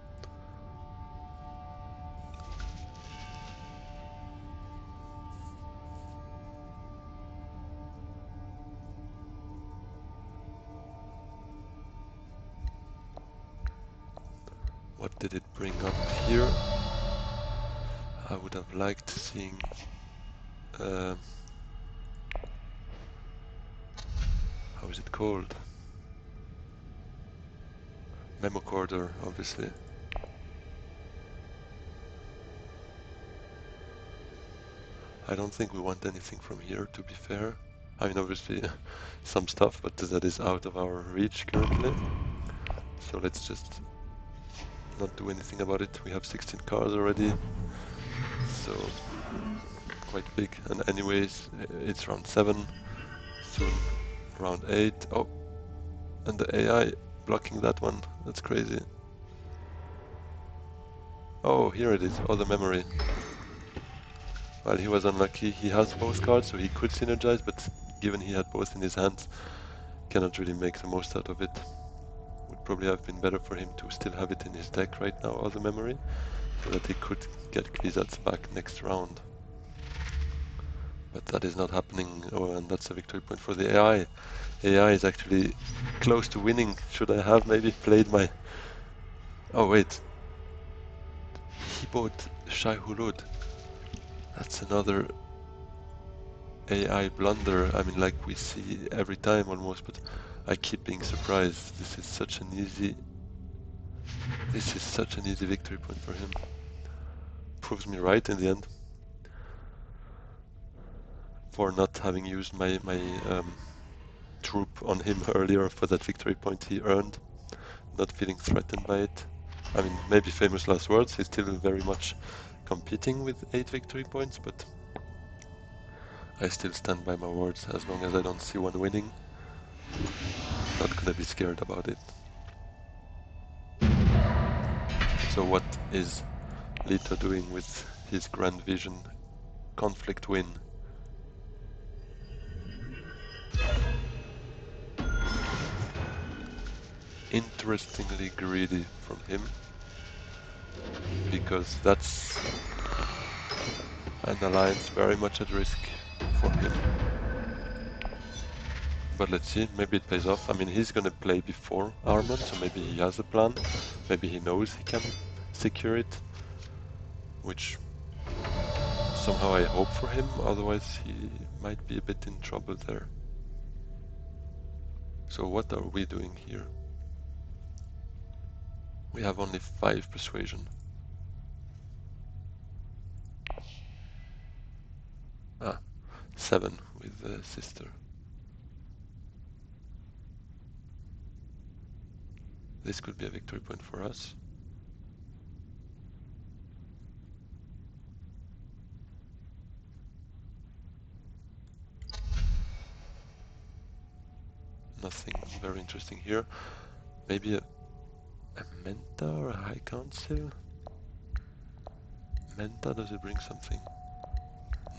What did it bring up here? I would have liked seeing how is it called? Memo Corridor, obviously. I don't think we want anything from here, to be fair. I mean, obviously, some stuff, but that is out of our reach currently. So let's just not do anything about it. We have 16 cards already, so quite big. And anyways, it's round 7, soon round 8. Oh, and the AI blocking that one. That's crazy. Oh, here it is. Oh, the memory. Well, he was unlucky. He has both cards, so he could synergize, but given he had both in his hands, cannot really make the most out of it. Would probably have been better for him to still have it in his deck right now, all the memory, so that he could get Kvisats back next round. But that is not happening, and that's a victory point for the AI. AI is actually close to winning. Should I have maybe played my... Oh wait, he bought Shai Hulud. That's another AI blunder. I mean, like we see every time almost, but I keep being surprised. This is such an easy victory point for him. Proves me right in the end for not having used my troop on him earlier for that victory point he earned. Not feeling threatened by it. I mean, maybe famous last words. He's still very much competing with 8 victory points, but I still stand by my words. As long as I don't see one winning, not gonna be scared about it. So what is Lito doing with his grand vision conflict win? Interestingly greedy from him, because that's an alliance very much at risk for him. But let's see, maybe it pays off. I mean, he's gonna play before Armand, so maybe he has a plan. Maybe he knows he can secure it, which somehow I hope for him, otherwise he might be a bit in trouble there. So what are we doing here? We have only 5 persuasion. 7 with the sister. This could be a victory point for us. Nothing very interesting here. Maybe a Menta or a High Council? Menta, does it bring something?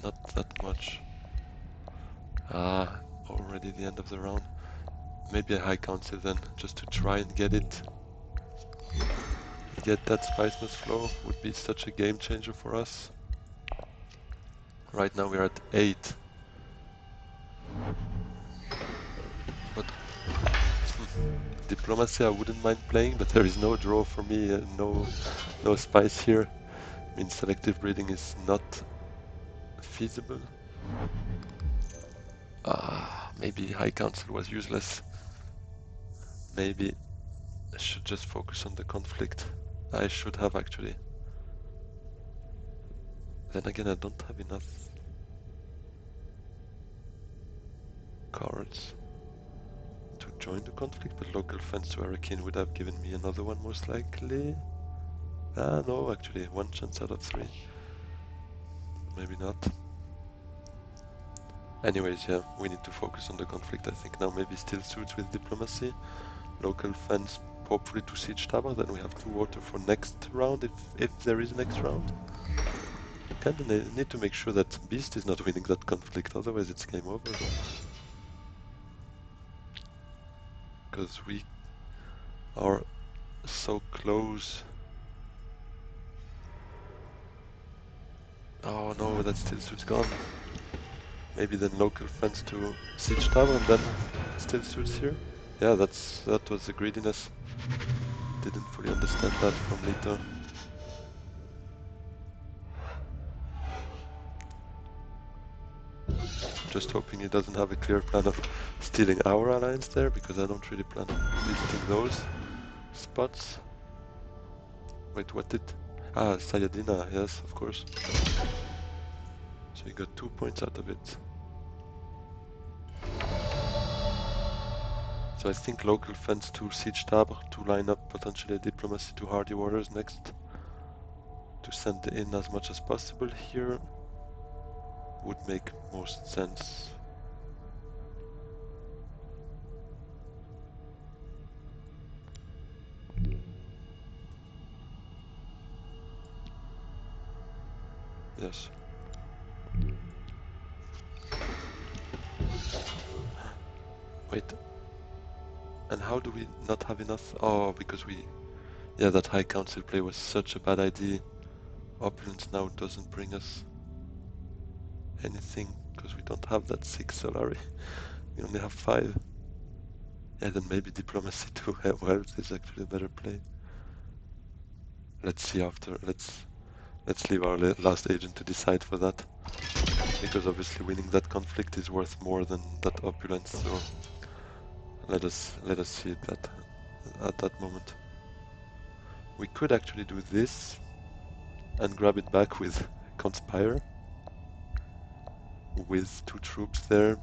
Not that much. Already the end of the round. Maybe a High Council then, just to try and get it. Get that Spiceness flow would be such a game changer for us. Right now we're at 8. But Diplomacy I wouldn't mind playing, but there is no draw for me, no spice here. I mean, selective breeding is not feasible. Maybe High Council was useless. Maybe I should just focus on the conflict. I should have actually. Then again, I don't have enough cards to join the conflict, but local fence to Hurricane would have given me another one most likely. No, actually, 1 chance out of 3. Maybe not. Anyways, yeah, we need to focus on the conflict. I think now maybe still suits with diplomacy. Local fence, hopefully to siege tower. Then we have 2 water for next round, if there is a next round. Kinda need to make sure that Beast is not winning that conflict, otherwise it's game over. Because we are so close. Oh no, that still suits gone. Maybe then local fence to siege tower and then still suits here. Yeah, that was the greediness. Didn't fully understand that from Lito. Just hoping he doesn't have a clear plan of stealing our alliance there, because I don't really plan on visiting those spots. Wait, what did... Sayadina, yes, of course. So he got 2 points out of it. So I think local fence to siege tower to line up potentially a diplomacy to hardy waters next. To send in as much as possible here would make most sense. Yes. Wait. And how do we not have enough? Oh, because yeah, that high council play was such a bad idea. Opulence now doesn't bring us anything because we don't have that 6 Solari. We only have 5. Yeah, then maybe diplomacy to have wealth is actually a better play. Let's see after. Let's leave our last agent to decide for that, because obviously winning that conflict is worth more than that opulence. So let us see it at that moment. We could actually do this and grab it back with conspire with 2 troops there,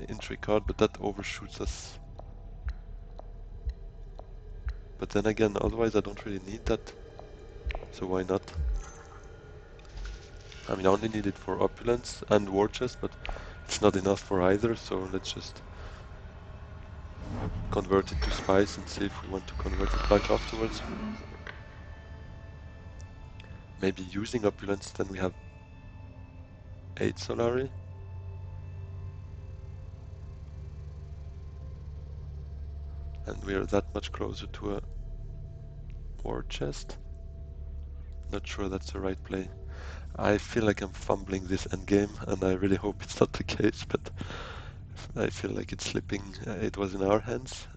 intrigue card, but that overshoots us. But then again, otherwise I don't really need that, so why not? I mean, I only need it for opulence and war chest, but it's not enough for either, so let's just convert it to spice and see if we want to convert it back afterwards. Maybe using opulence, then we have 8 Solari. And we are that much closer to a war chest. Not sure that's the right play. I feel like I'm fumbling this endgame, and I really hope it's not the case, but I feel like it's slipping. It was in our hands,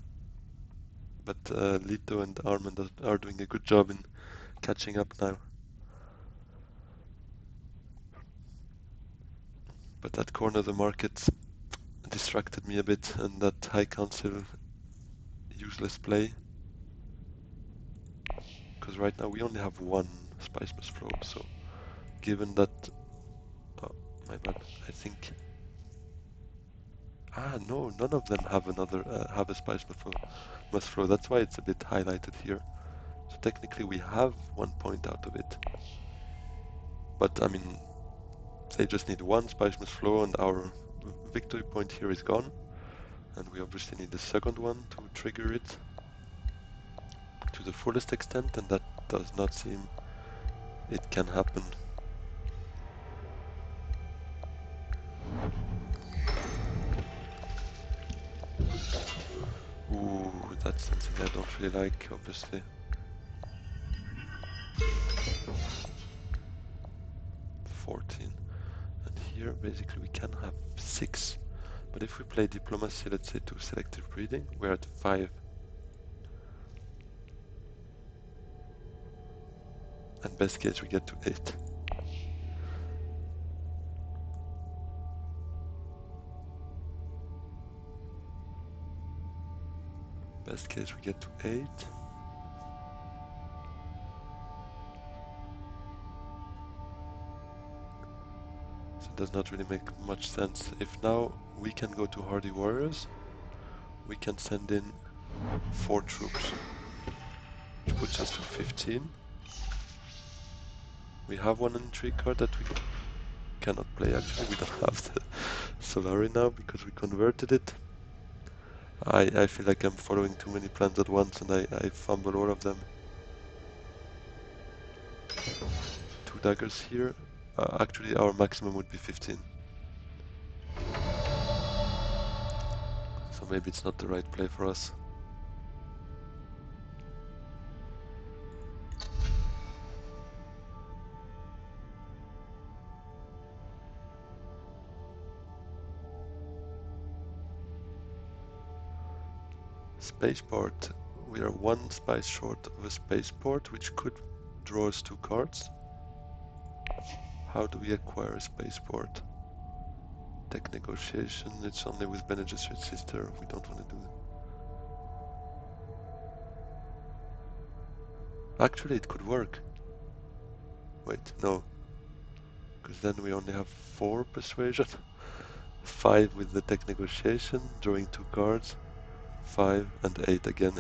but Lito and Armand are doing a good job in catching up now. But that corner of the market distracted me a bit, and that high council useless play. Because right now we only have 1 spice must flow, so given that... Oh, my bad. I think... no, none of them have have a spice must flow. That's why it's a bit highlighted here. So technically we have 1 point out of it. But I mean, they just need 1 spice must flow, and our victory point here is gone. And we obviously need the second one to trigger it to the fullest extent, and that does not seem it can happen. Ooh, that's something I don't really like, obviously. 14. And here, basically, we can have 6. But if we play diplomacy, let's say to selective breeding, we're at 5. And best case, we get to 8. Best case, we get to 8. So it does not really make much sense. If now we can go to Hardy Warriors, we can send in 4 troops, which puts us to 15. We have 1 intrigue card that we cannot play, actually. We don't have the Solari now because we converted it. I feel like I'm following too many plans at once, and I fumble all of them. 2 daggers here. Actually, our maximum would be 15. So maybe it's not the right play for us. Spaceport. We are 1 spice short of a spaceport, which could draw us 2 cards. How do we acquire a spaceport? Tech negotiation. It's only with Bene Gesserit's sister. We don't want to do that. Actually, it could work. Wait, no. Because then we only have 4 persuasion. 5 with the tech negotiation, drawing 2 cards. 5 and 8 again.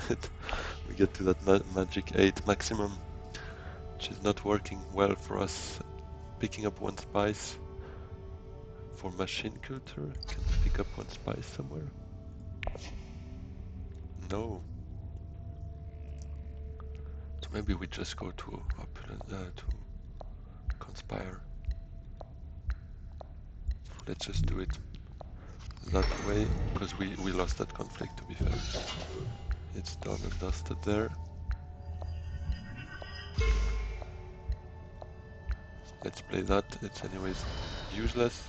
We get to that magic 8 maximum, which is not working well for us. Picking up 1 spice for machine culture. Can we pick up 1 spice somewhere? No. So maybe we just go to to conspire. Let's just do it. that way, because we lost that conflict, to be fair. It's done and dusted there. Let's play that, it's anyways useless.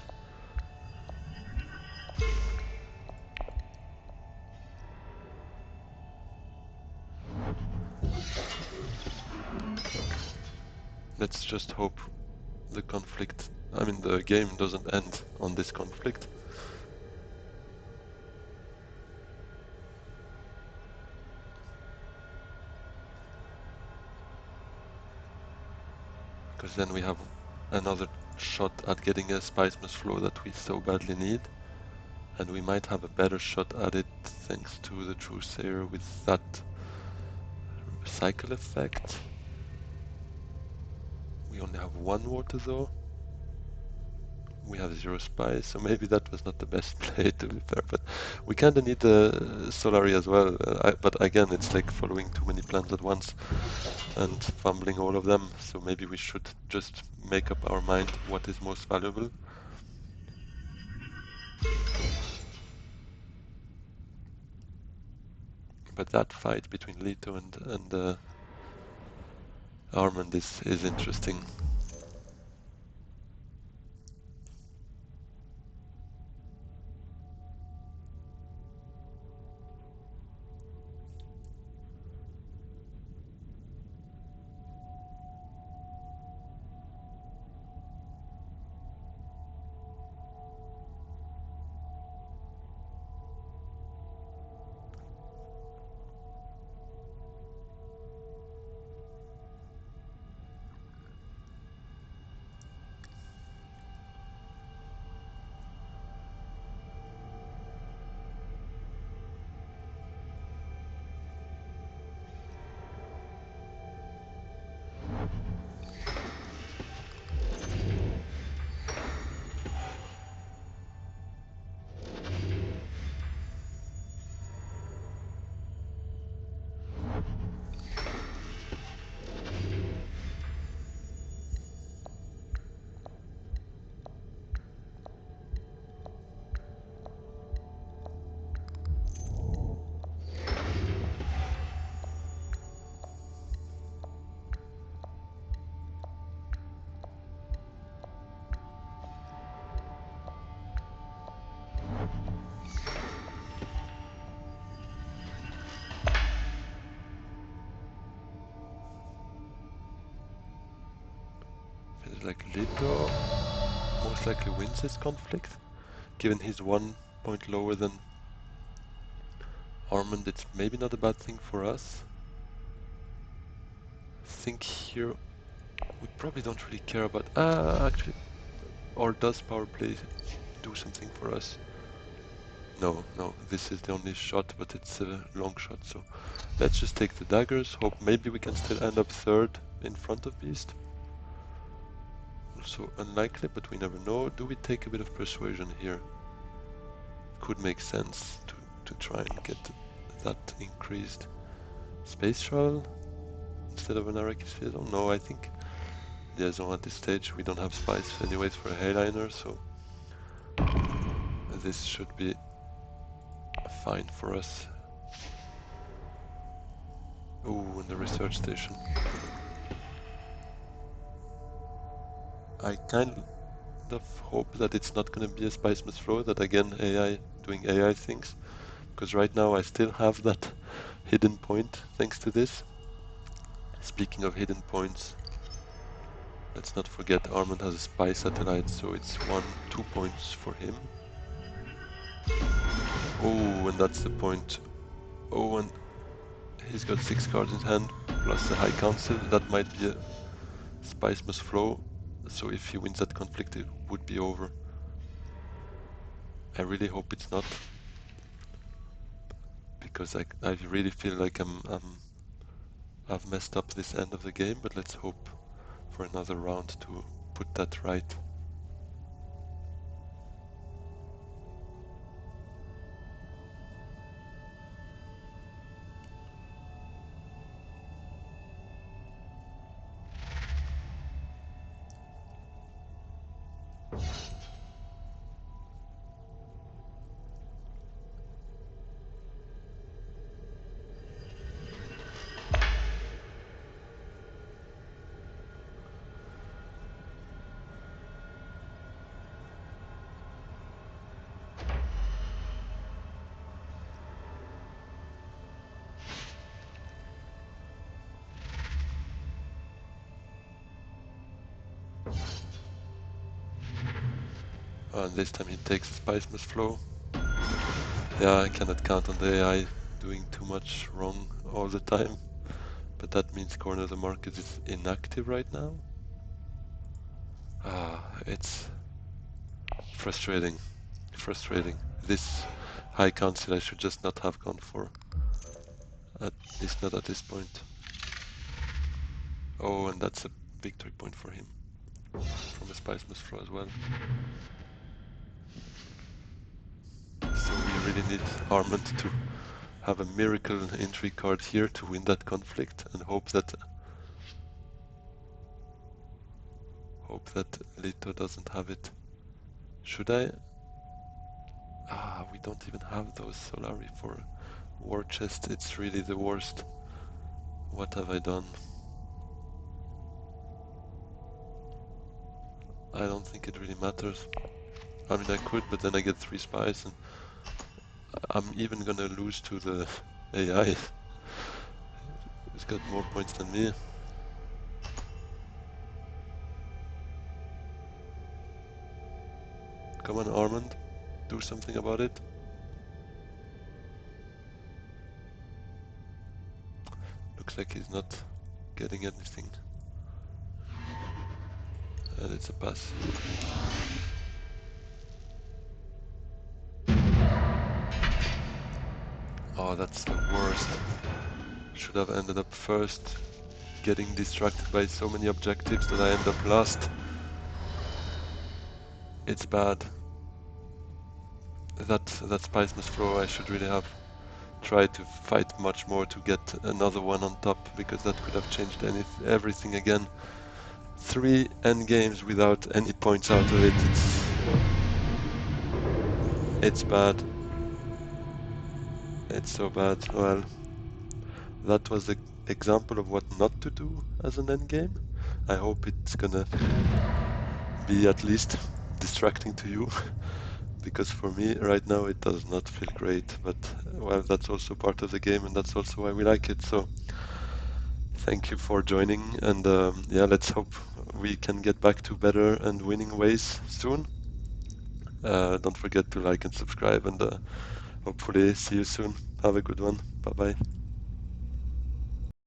Let's just hope the conflict, I mean the game doesn't end on this conflict. Because then we have another shot at getting a spice must flow that we so badly need. And we might have a better shot at it thanks to the Truesayer with that cycle effect. We only have one water though. We have 0 spice, so maybe that was not the best play, to be fair. But we kinda need the Solari as well. But again, it's like following too many plans at once and fumbling all of them. So maybe we should just make up our mind what is most valuable. But that fight between Leto and Armand is interesting. Feels like Leto most likely wins this conflict. Given he's 1 point lower than Armand, it's maybe not a bad thing for us. I think here we probably don't really care about... actually, or does power play do something for us? No, this is the only shot, but it's a long shot, so let's just take the daggers, hope maybe we can still end up third in front of Beast. Also unlikely, but we never know. Do we take a bit of persuasion here? Could make sense to try and get that increased space travel instead of an Arrakis Fizzle. No, I think liaison at this stage. We don't have spice anyways for a Hayliner, so this should be fine for us. Ooh, in the research station. I kind of hope that it's not going to be a spice must flow, that again AI doing AI things, because right now I still have that hidden point thanks to this. Speaking of hidden points, let's not forget Armand has a spy satellite, so it's 2 points for him. Oh, and that's the point. Oh, and he's got 6 cards in hand, plus the High Council. That might be a spice must flow, so if he wins that conflict, it would be over. I really hope it's not, because I really feel like I've messed up this end of the game, but let's hope for another round to put that right. And this time he takes Spice Must Flow. Yeah, I cannot count on the AI doing too much wrong all the time. But that means corner of the market is inactive right now. It's frustrating. Frustrating. This high council I should just not have gone for. At least not at this point. Oh, and that's a victory point for him. From a Spice Must Flow as well. So we really need Armand to have a miracle intrigue card here to win that conflict and hope that Lito doesn't have it. Should I? We don't even have those Solari for War Chest. It's really the worst. What have I done? I don't think it really matters. I mean, I could, but then I get 3 spies, and I'm even gonna lose to the AI. He's got more points than me. Come on, Armand. Do something about it. Looks like he's not getting anything. And it's a pass. Oh, that's the worst. Should have ended up first, getting distracted by so many objectives that I end up last. It's bad. That Spice Must Flow, I should really have tried to fight much more to get another one on top, because that could have changed everything again. 3 endgames without any points out of it. It's bad. It's so bad. Well, that was the example of what not to do as an endgame. I hope it's gonna be at least distracting to you, because for me right now it does not feel great, but well, that's also part of the game and that's also why we like it. So thank you for joining, and yeah, let's hope we can get back to better and winning ways soon. Don't forget to like and subscribe, and hopefully see you soon. Have a good one. Bye bye.